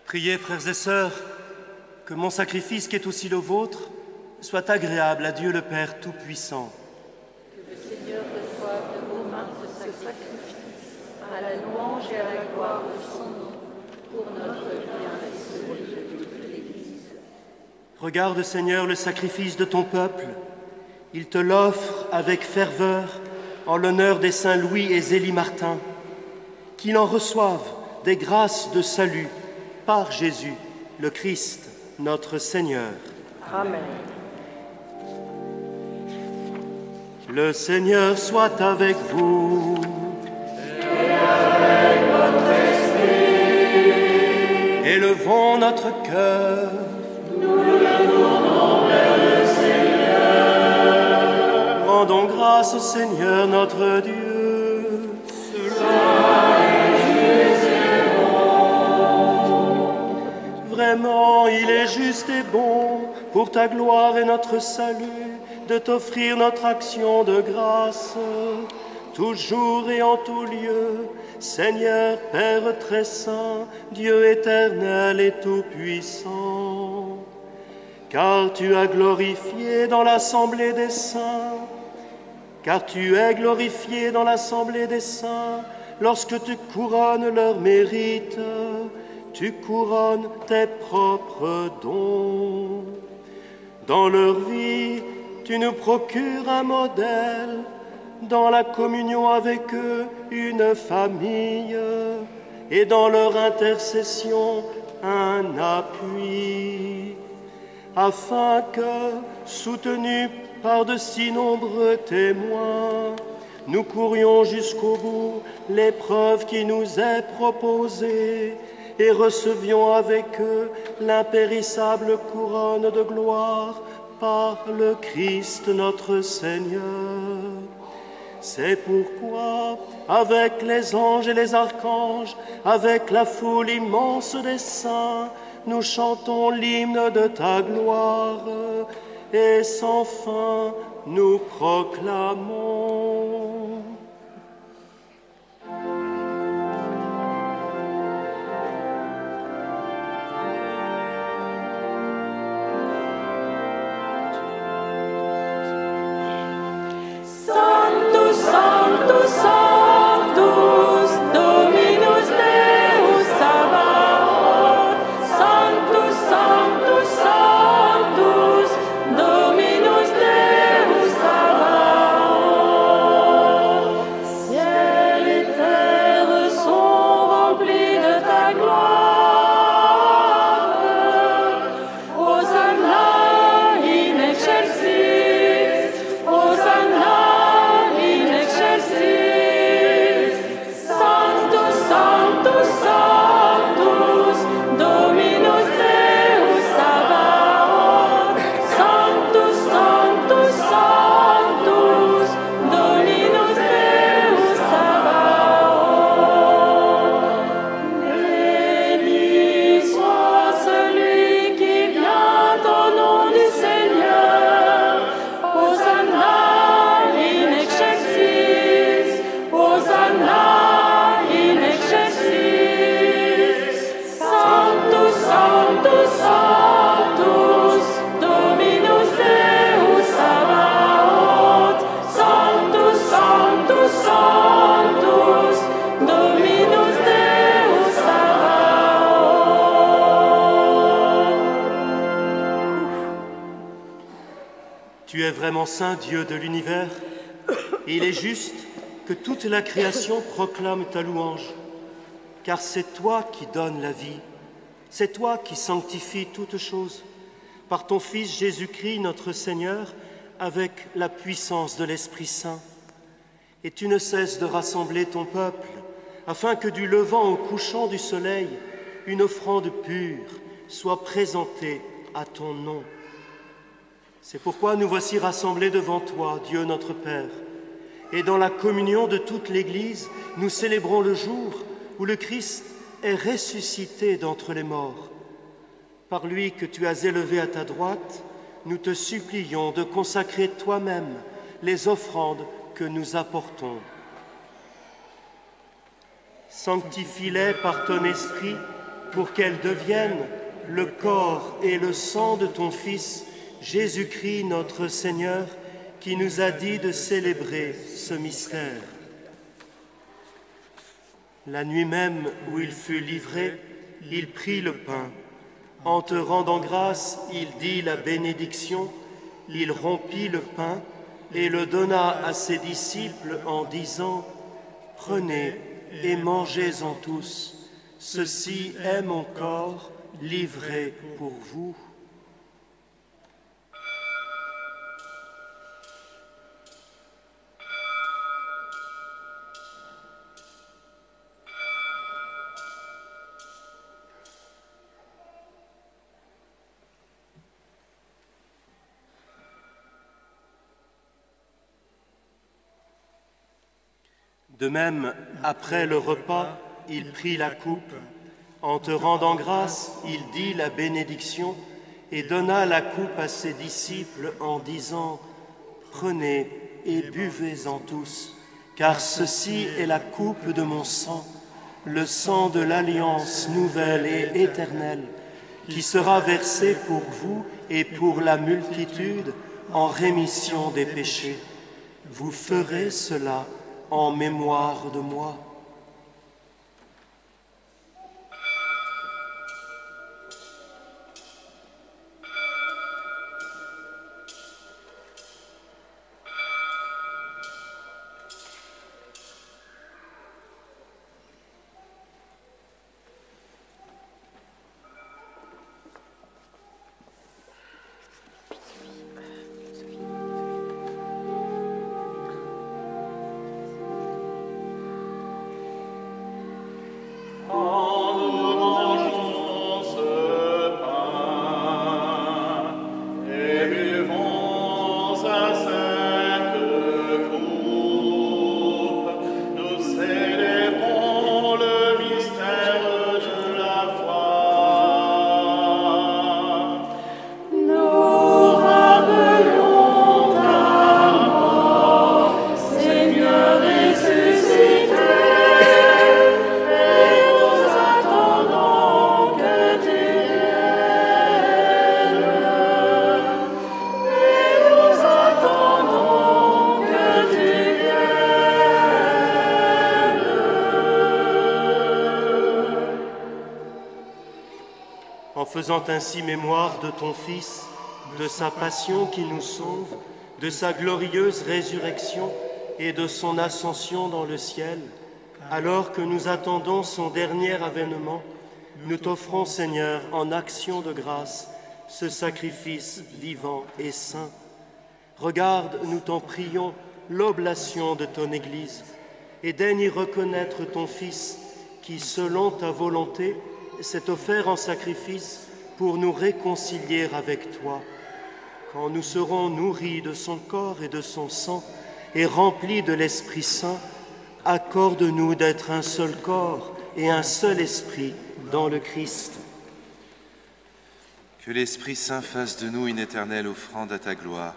Priez, frères et sœurs, que mon sacrifice qui est aussi le vôtre soit agréable à Dieu le Père Tout-Puissant. Que le Seigneur reçoive de vos mains ce sacrifice, à la louange et à la gloire de son nom, pour notre bien et celui de toute l'Église. Regarde, Seigneur, le sacrifice de ton peuple. Il te l'offre avec ferveur en l'honneur des saints Louis et Zélie Martin. Qu'il en reçoive des grâces de salut par Jésus, le Christ, notre Seigneur. Amen. Le Seigneur soit avec vous. Et avec votre esprit. Élevons notre cœur. Nous le tournons vers le Seigneur. Rendons grâce au Seigneur notre Dieu. Cela est juste et bon. Vraiment, il est juste et bon, pour ta gloire et notre salut, de t'offrir notre action de grâce, toujours et en tout lieu, Seigneur, Père très saint, Dieu éternel et tout-puissant. Car tu as glorifié dans l'assemblée des saints, car tu es glorifié dans l'assemblée des saints, lorsque tu couronnes leur mérite, tu couronnes tes propres dons. Dans leur vie, tu nous procures un modèle, dans la communion avec eux, une famille, et dans leur intercession, un appui, afin que, soutenus par de si nombreux témoins, nous courions jusqu'au bout l'épreuve qui nous est proposée et recevions avec eux l'impérissable couronne de gloire par le Christ notre Seigneur. C'est pourquoi, avec les anges et les archanges, avec la foule immense des saints, nous chantons l'hymne de ta gloire, et sans fin nous proclamons. Sanctus, Sanctus, Sanctus, Dominus Deus Sabaoth. Sanctus, Sanctus, Sanctus, Dominus Deus Sabaoth. Ciel et terre sont remplis de ta gloire. Hosanna in excelsis, Hosanna in excelsis. Sanctus, Sanctus, Sanctus, Dominus Deus Sabaoth. Sanctus, Sanctus, Sanctus, Dominus Deus Sabaoth. Béni soit celui qui vient au nom du Seigneur. Hosanna in excelsis, Hosanna in excelsis. Sanctus, Sanctus, Sanctus, Dominus Deus Sabaoth. Sanctus, Sanctus, Sanctus, Dominus Deus Sabaoth. Tu es vraiment saint, Dieu de l'univers, et il est juste que toute la création proclame ta louange, car c'est toi qui donnes la vie, c'est toi qui sanctifies toutes choses, par ton Fils Jésus-Christ, notre Seigneur, avec la puissance de l'Esprit Saint. Et tu ne cesses de rassembler ton peuple, afin que du levant au couchant du soleil, une offrande pure soit présentée à ton nom. C'est pourquoi nous voici rassemblés devant toi, Dieu notre Père, et dans la communion de toute l'Église, nous célébrons le jour où le Christ est ressuscité d'entre les morts. Par lui que tu as élevé à ta droite, nous te supplions de consacrer toi-même les offrandes que nous apportons. Sanctifie-les par ton esprit, pour qu'elles deviennent le corps et le sang de ton Fils, Jésus-Christ notre Seigneur, qui nous a dit de célébrer ce mystère. La nuit même où il fut livré, il prit le pain. En te rendant grâce, il dit la bénédiction, il rompit le pain et le donna à ses disciples en disant « Prenez et mangez-en tous, ceci est mon corps livré pour vous. » De même, après le repas, il prit la coupe. En te rendant grâce, il dit la bénédiction et donna la coupe à ses disciples en disant « Prenez et buvez-en tous, car ceci est la coupe de mon sang, le sang de l'alliance nouvelle et éternelle, qui sera versé pour vous et pour la multitude en rémission des péchés. Vous ferez cela en mémoire de moi. » En faisant ainsi mémoire de ton Fils, de sa passion qui nous sauve, de sa glorieuse résurrection et de son ascension dans le ciel, alors que nous attendons son dernier avènement, nous t'offrons, Seigneur, en action de grâce, ce sacrifice vivant et saint. Regarde, nous t'en prions, l'oblation de ton Église, et daigne y reconnaître ton Fils, qui, selon ta volonté, s'est offert en sacrifice pour nous réconcilier avec toi. Quand nous serons nourris de son corps et de son sang et remplis de l'Esprit Saint, accorde-nous d'être un seul corps et un seul esprit dans le Christ. Que l'Esprit Saint fasse de nous une éternelle offrande à ta gloire,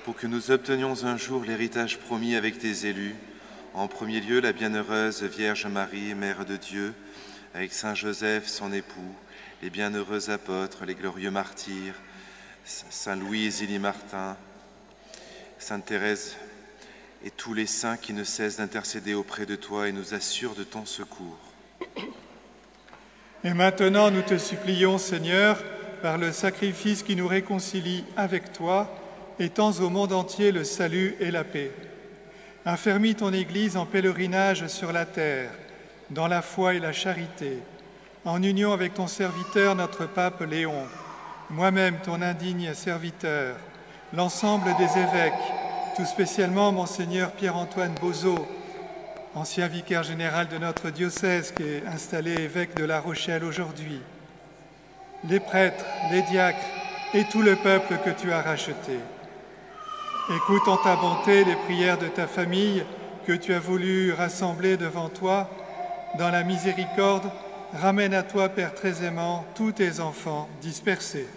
pour que nous obtenions un jour l'héritage promis avec tes élus, en premier lieu la bienheureuse Vierge Marie, Mère de Dieu, avec Saint Joseph, son époux, les bienheureux apôtres, les glorieux martyrs, Saint Louis et Zélie Martin, Sainte Thérèse et tous les saints qui ne cessent d'intercéder auprès de toi et nous assurent de ton secours. Et maintenant, nous te supplions, Seigneur, par le sacrifice qui nous réconcilie avec toi, étends au monde entier le salut et la paix. Affermis ton Église en pèlerinage sur la terre, dans la foi et la charité, en union avec ton serviteur, notre pape Léon, moi-même, ton indigne serviteur, l'ensemble des évêques, tout spécialement Monseigneur Pierre-Antoine Bozeau, ancien vicaire général de notre diocèse qui est installé évêque de La Rochelle aujourd'hui, les prêtres, les diacres et tout le peuple que tu as racheté. Écoute en ta bonté les prières de ta famille que tu as voulu rassembler devant toi. Dans la miséricorde, ramène à toi, Père très aimant, tous tes enfants dispersés.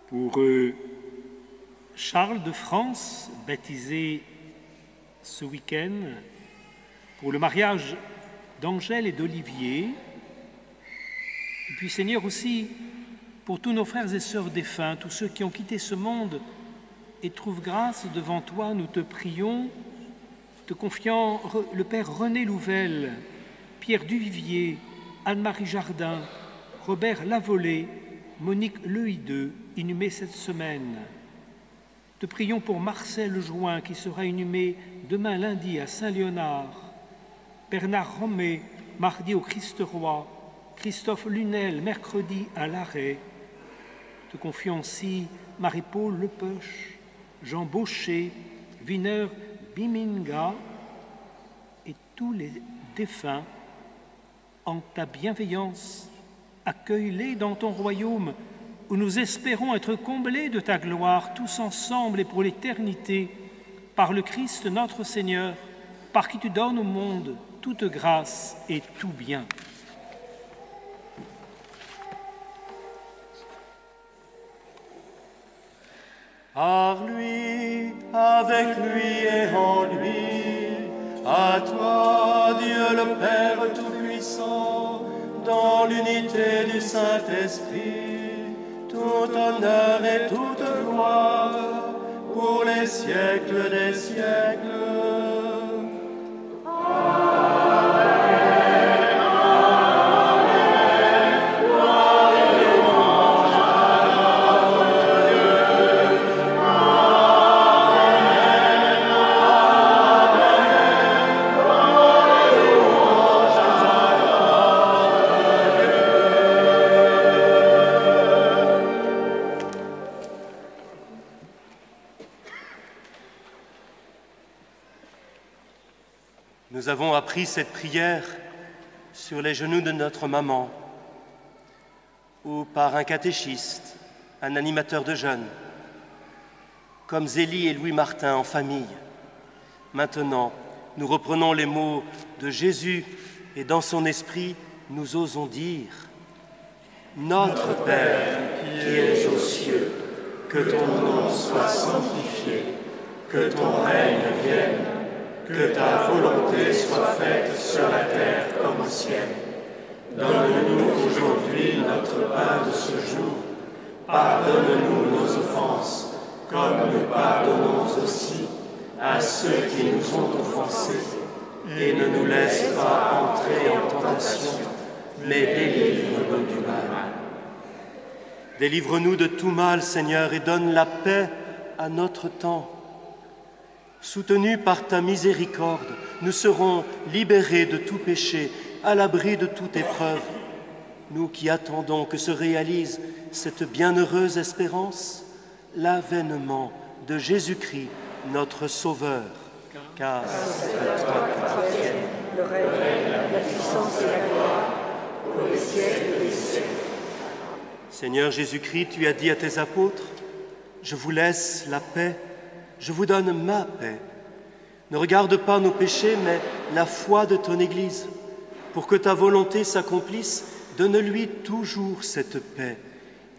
Pour Charles de France, baptisé ce week-end pour le mariage d'Angèle et d'Olivier. Et puis Seigneur aussi pour tous nos frères et sœurs défunts, tous ceux qui ont quitté ce monde et trouvent grâce devant toi, nous te prions, te confiant le Père René Louvel, Pierre Duvivier, Anne-Marie Jardin, Robert Lavolée, Monique Lehideux, inhumés cette semaine. Te prions pour Marcel Join, qui sera inhumé demain lundi à Saint-Léonard, Bernard Romé, mardi au Christ-Roi, Christophe Lunel, mercredi à l'Arrêt. Te confions aussi Marie-Paul Lepeuch, Jean Baucher, Wiener Biminga et tous les défunts. En ta bienveillance, accueille-les dans ton royaume où nous espérons être comblés de ta gloire tous ensemble et pour l'éternité, par le Christ notre Seigneur, par qui tu donnes au monde toute grâce et tout bien. Par lui, avec lui et en lui, à toi, Dieu le Père Tout-Puissant, dans l'unité du Saint-Esprit, tout honneur et toute gloire, pour les siècles des siècles. Nous avons appris cette prière sur les genoux de notre maman ou par un catéchiste, un animateur de jeunes, comme Zélie et Louis Martin en famille. Maintenant, nous reprenons les mots de Jésus et dans son esprit, nous osons dire « Notre Père qui es aux cieux, que ton nom soit sanctifié, que ton règne vienne, que ta volonté soit faite sur la terre comme au ciel. Donne-nous aujourd'hui notre pain de ce jour. Pardonne-nous nos offenses, comme nous pardonnons aussi à ceux qui nous ont offensés. Et ne nous laisse pas entrer en tentation, mais délivre-nous du mal. Délivre-nous de tout mal, Seigneur, et donne la paix à notre temps. Soutenus par ta miséricorde, nous serons libérés de tout péché, à l'abri de toute épreuve. Nous qui attendons que se réalise cette bienheureuse espérance, l'avènement de Jésus-Christ, notre Sauveur. Car c'est à toi qu'appartiennent le règne, la puissance et la gloire, pour les siècles des siècles. Seigneur Jésus-Christ, tu as dit à tes apôtres, « Je vous laisse la paix. Je vous donne ma paix. Ne regarde pas nos péchés, mais la foi de ton Église. Pour que ta volonté s'accomplisse, donne-lui toujours cette paix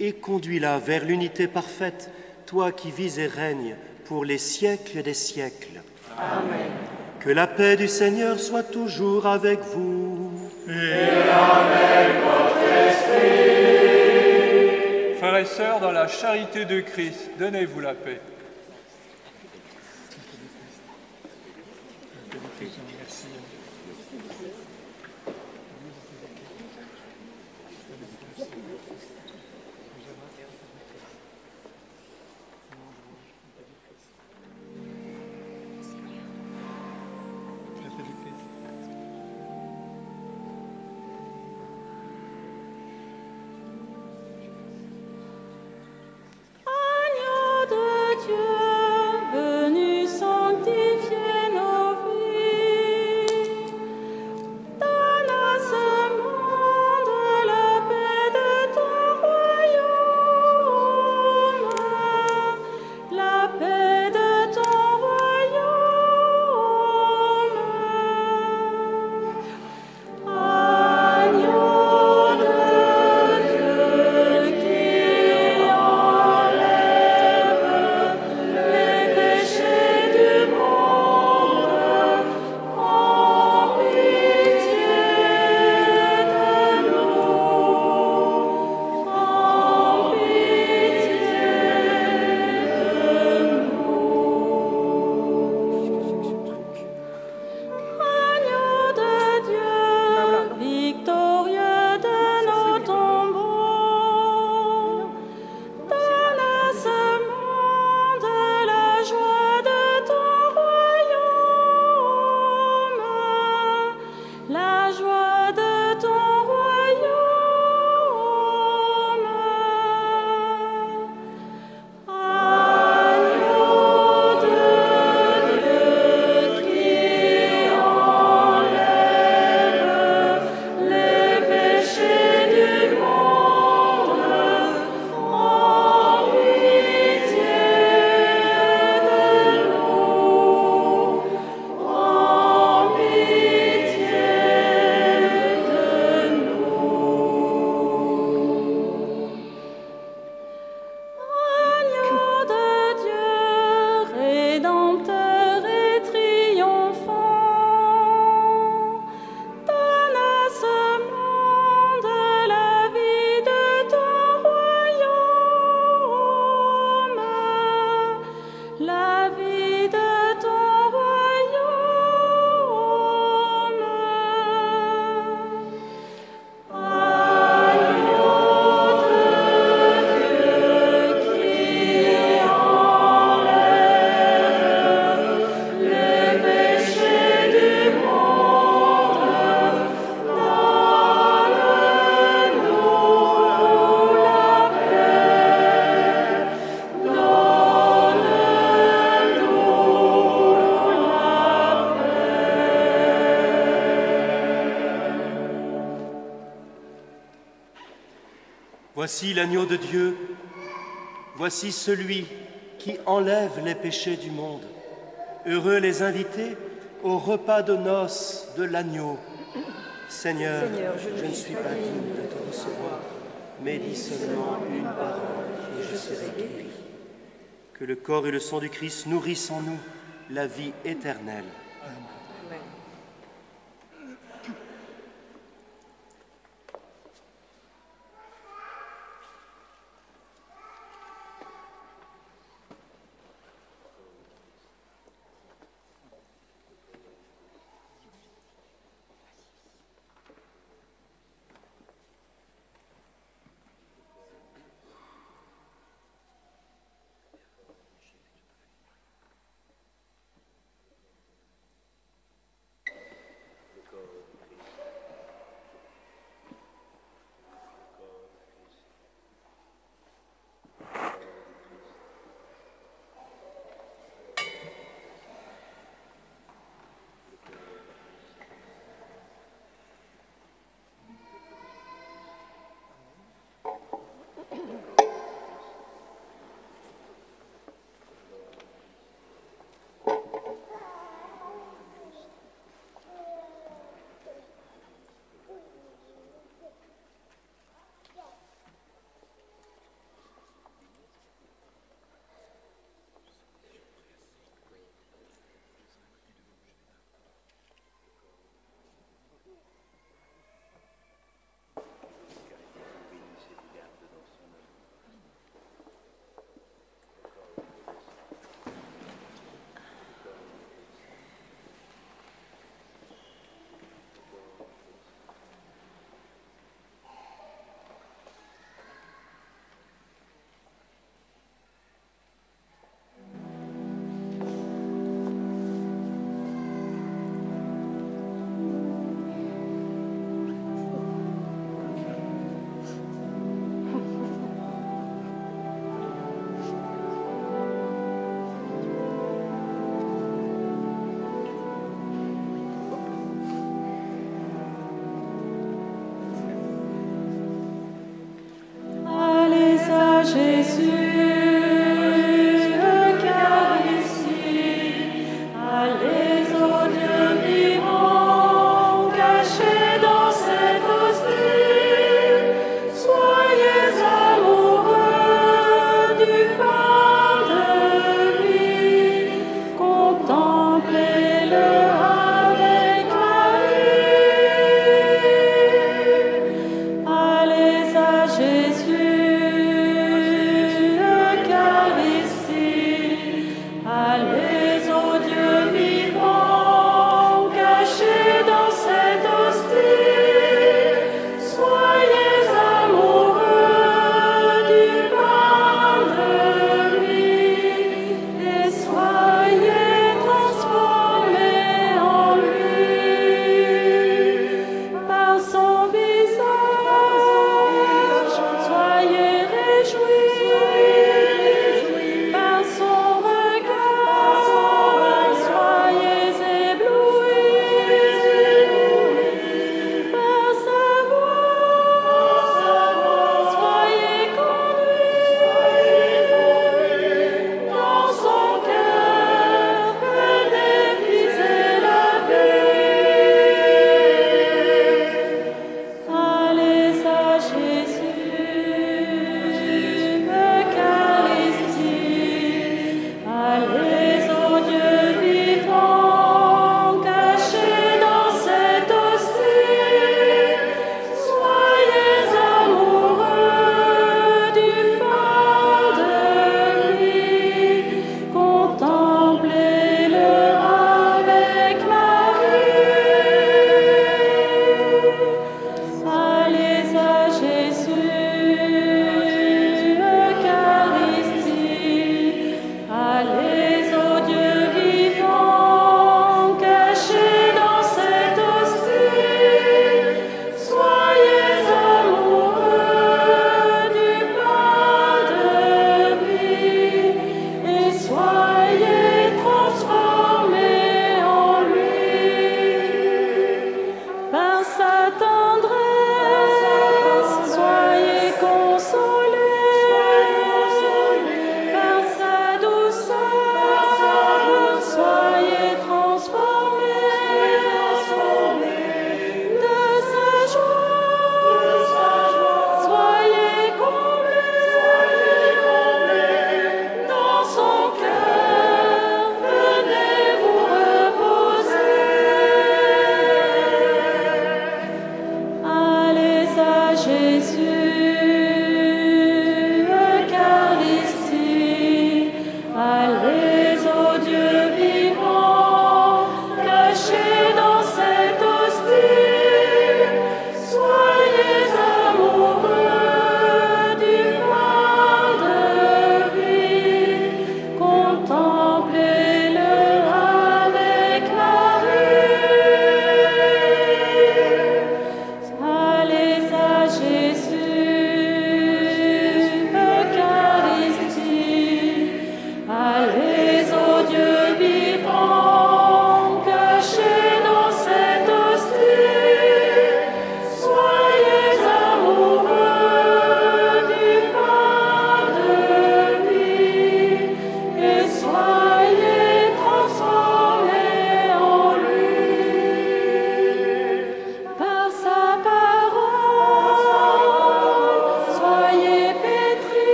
et conduis-la vers l'unité parfaite, toi qui vis et règnes pour les siècles des siècles. Amen. Que la paix du Seigneur soit toujours avec vous. Et avec votre esprit. Frères et sœurs, dans la charité de Christ, donnez-vous la paix. Agneau de Dieu, la joie de ton royaume. Agneau de Dieu qui enlève les péchés du monde, en pitié de nous, en pitié de nous. Agneau de Dieu, rédempteur et triomphant, donne à ce monde la vie de ton royaume, la vie de ton royaume. Agneau de Dieu qui enlève les péchés du monde, donne-nous la paix, donne-nous la Voici l'agneau de Dieu, voici celui qui enlève les péchés du monde. Heureux les invités au repas de noces de l'agneau. Seigneur, je ne suis pas digne de te recevoir, mais dis seulement une parole et je serai guéri. Que le corps et le sang du Christ nourrissent en nous la vie éternelle.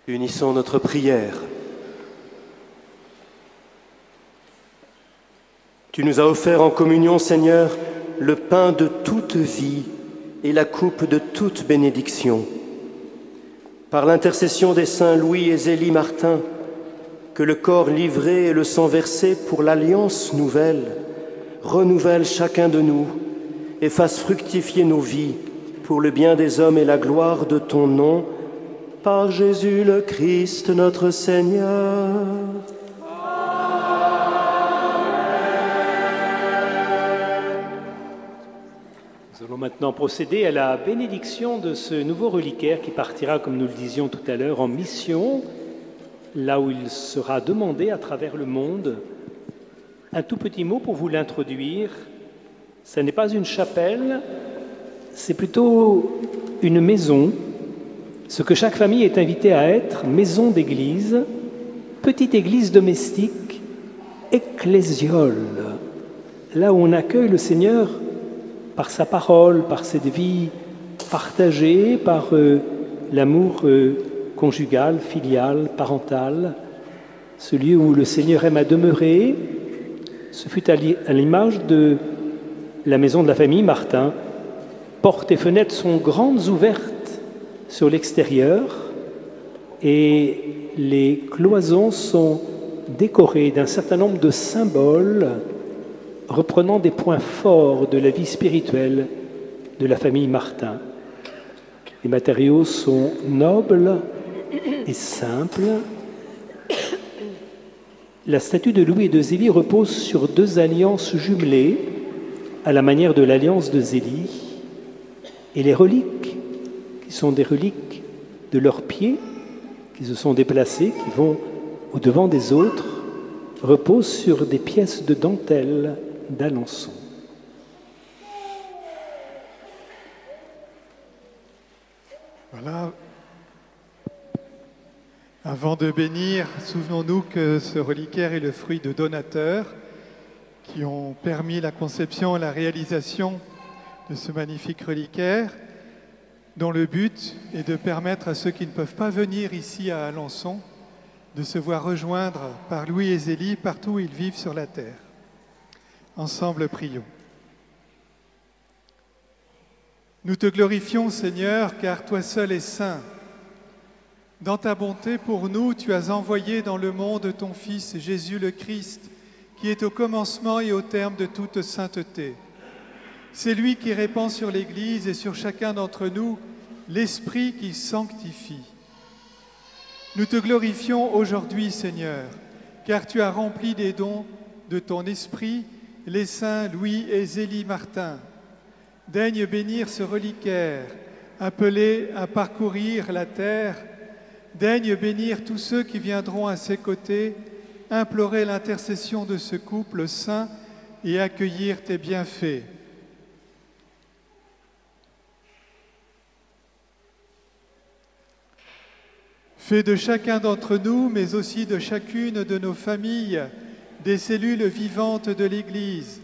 Unissons notre prière. Tu nous as offert en communion, Seigneur, le pain de toute vie et la coupe de toute bénédiction. Par l'intercession des saints Louis et Zélie Martin, que le corps livré et le sang versé pour l'alliance nouvelle renouvelle chacun de nous et fasse fructifier nos vies pour le bien des hommes et la gloire de ton nom, par Jésus le Christ notre Seigneur. Nous allons maintenant procéder à la bénédiction de ce nouveau reliquaire qui partira, comme nous le disions tout à l'heure, en mission, là où il sera demandé à travers le monde. Un tout petit mot pour vous l'introduire. Ce n'est pas une chapelle, c'est plutôt une maison. Ce que chaque famille est invitée à être, maison d'église, petite église domestique, ecclésiole, là où on accueille le Seigneur par sa parole, par cette vie partagée, par l'amour conjugal, filial, parental, ce lieu où le Seigneur aime à demeurer. Ce fut à l'image de la maison de la famille Martin. Portes et fenêtres sont grandes ouvertes sur l'extérieur et les cloisons sont décorées d'un certain nombre de symboles reprenant des points forts de la vie spirituelle de la famille Martin. Les matériaux sont nobles et simples. La statue de Louis et de Zélie repose sur deux alliances jumelées, à la manière de l'alliance de Zélie, et les reliques, qui sont des reliques de leurs pieds, qui se sont déplacés, qui vont au-devant des autres, reposent sur des pièces de dentelle d'Alençon. Voilà. Avant de bénir, souvenons-nous que ce reliquaire est le fruit de donateurs qui ont permis la conception et la réalisation de ce magnifique reliquaire, dont le but est de permettre à ceux qui ne peuvent pas venir ici à Alençon de se voir rejoindre par Louis et Zélie partout où ils vivent sur la terre. Ensemble, prions. Nous te glorifions, Seigneur, car toi seul es saint. Dans ta bonté pour nous, tu as envoyé dans le monde ton Fils, Jésus le Christ, qui est au commencement et au terme de toute sainteté. C'est lui qui répand sur l'Église et sur chacun d'entre nous l'Esprit qui sanctifie. Nous te glorifions aujourd'hui, Seigneur, car tu as rempli des dons de ton esprit les saints Louis et Zélie Martin. Daigne bénir ce reliquaire, appelé à parcourir la terre. Daigne bénir tous ceux qui viendront à ses côtés, implorer l'intercession de ce couple saint et accueillir tes bienfaits. Fais de chacun d'entre nous, mais aussi de chacune de nos familles, des cellules vivantes de l'Église,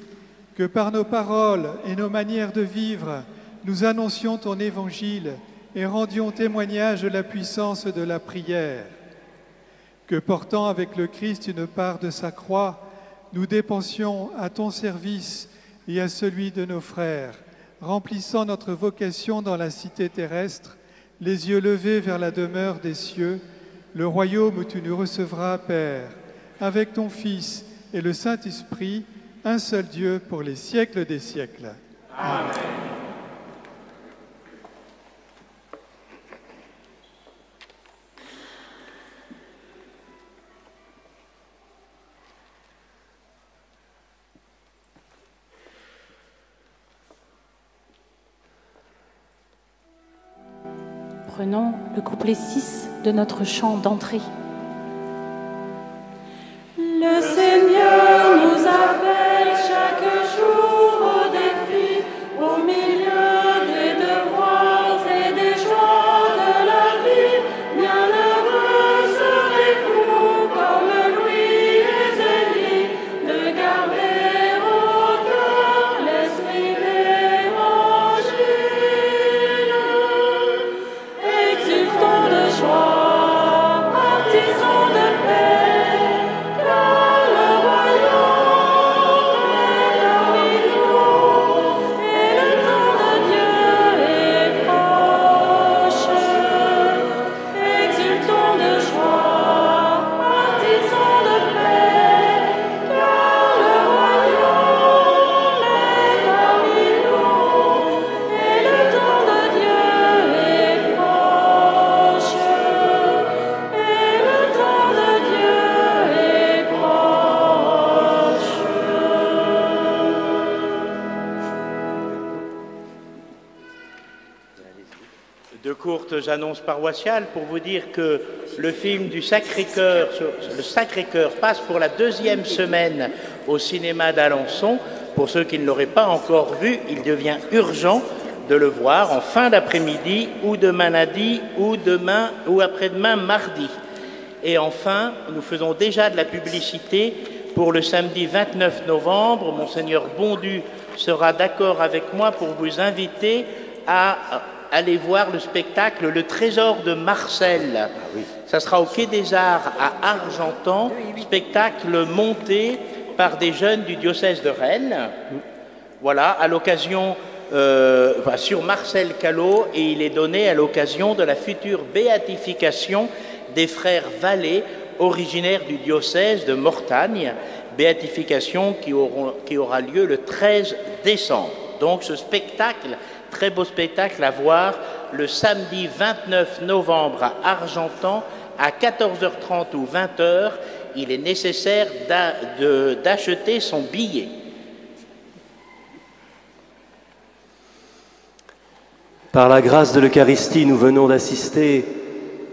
que par nos paroles et nos manières de vivre, nous annoncions ton évangile et rendions témoignage de la puissance de la prière. Que portant avec le Christ une part de sa croix, nous dépensions à ton service et à celui de nos frères, remplissant notre vocation dans la cité terrestre, les yeux levés vers la demeure des cieux, le royaume où tu nous recevras, Père, avec ton Fils et le Saint-Esprit, un seul Dieu pour les siècles des siècles. Amen. Prenons le couplet 6 de notre chant d'entrée. Le Seigneur nous appelle chaque jour au défi, au milieu des devoirs et des joies de la vie. Bienheureux serez-vous comme Louis et Zélie, de garder au cœur l'esprit d'évangile. Exultons de joie, partisans de paix, car le royaume est parmi nous, et le temps de Dieu est proche. Exultons de joie, partisans de paix, car le royaume est parmi nous, et le temps de Dieu est proche. Et le temps de Dieu est proche. De courtes annonces paroissiales pour vous dire que le film du Sacré-Cœur, le Sacré-Cœur, passe pour la 2e semaine au cinéma d'Alençon. Pour ceux qui ne l'auraient pas encore vu, il devient urgent de le voir en fin d'après-midi ou demain lundi ou demain ou après-demain mardi. Et enfin, nous faisons déjà de la publicité pour le samedi 29 novembre. Monseigneur Bondu sera d'accord avec moi pour vous inviter à aller voir le spectacle Le Trésor de Marcel. Ça sera au Quai des Arts à Argentan, spectacle monté par des jeunes du diocèse de Rennes. Voilà, à l'occasion, sur Marcel Callot, et il est donné à l'occasion de la future béatification des frères Vallée, originaires du diocèse de Mortagne, béatification qui aura lieu le 13 décembre. Donc ce spectacle, très beau spectacle à voir le samedi 29 novembre à Argentan à 14h30 ou 20h. Il est nécessaire d'acheter son billet. Par la grâce de l'Eucharistie, nous venons d'assister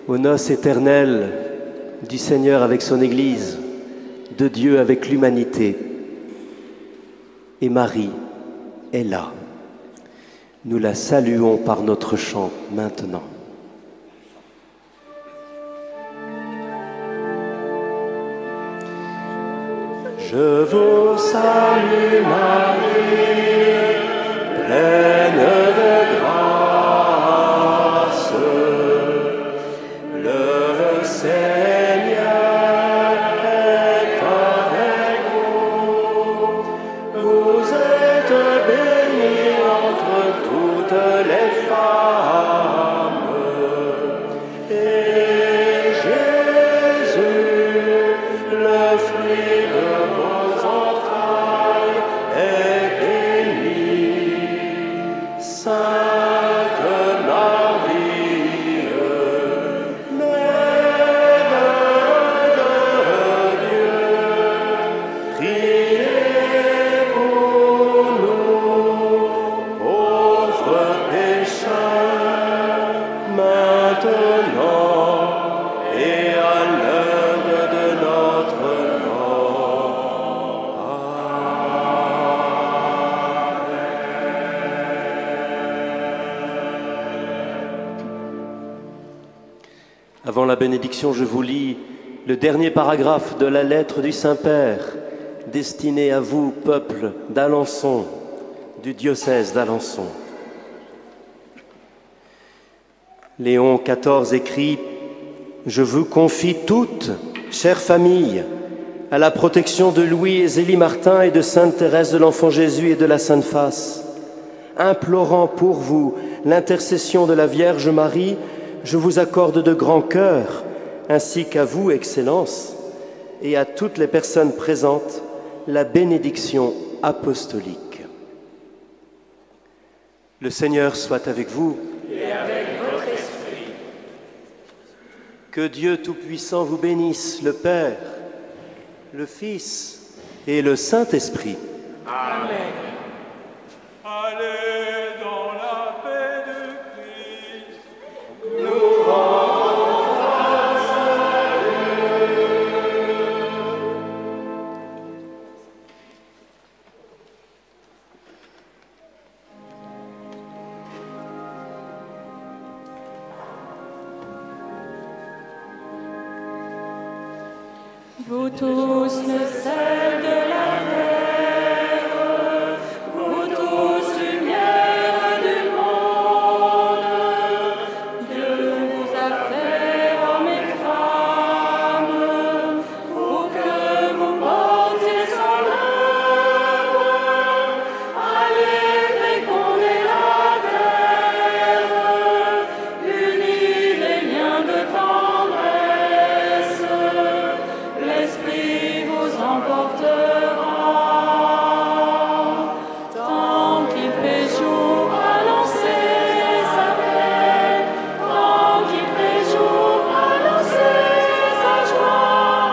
aux noces éternelles du Seigneur avec son Église, de Dieu avec l'humanité. Et Marie est là. Nous la saluons par notre chant maintenant. Je vous salue Marie, pleine de grâce, le Seigneur est avec vous. Vous êtes bénie entre toutes les femmes, et Jésus, le fruit de vos entrailles, est béni. Avant la bénédiction, je vous lis le dernier paragraphe de la lettre du Saint-Père destinée à vous, peuple d'Alençon, du diocèse d'Alençon. Léon XIV écrit « Je vous confie toutes, chère famille, à la protection de Louis et Zélie Martin et de Sainte Thérèse de l'Enfant Jésus et de la Sainte Face. Implorant pour vous l'intercession de la Vierge Marie, je vous accorde de grand cœur, ainsi qu'à vous, Excellence, et à toutes les personnes présentes, la bénédiction apostolique. Le Seigneur soit avec vous. Et avec votre esprit. Que Dieu Tout-Puissant vous bénisse, le Père, le Fils et le Saint-Esprit. Amen. Allez dans la paix de Christ. Nous rendons grâce à Vous tous le sel de la terre, vous tous lumière du monde, Dieu vous a fait hommes et femmes pour que vous portiez son œuvre. Allez féconder la terre, unis les liens de tendresse. L'Esprit vous emportera. Tant qu'il fait jour, annoncez sa paix. Tant qu'il fait jour, annoncez sa joie.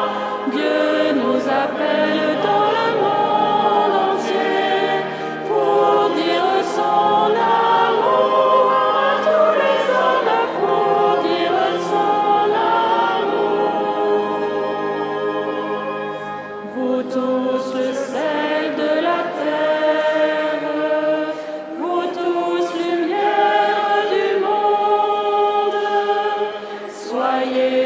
Dieu nous appelle dans le monde entier pour dire son amour à tous les hommes, pour dire son amour. Vous tous le sel de la terre, vous tous lumière du monde, soyez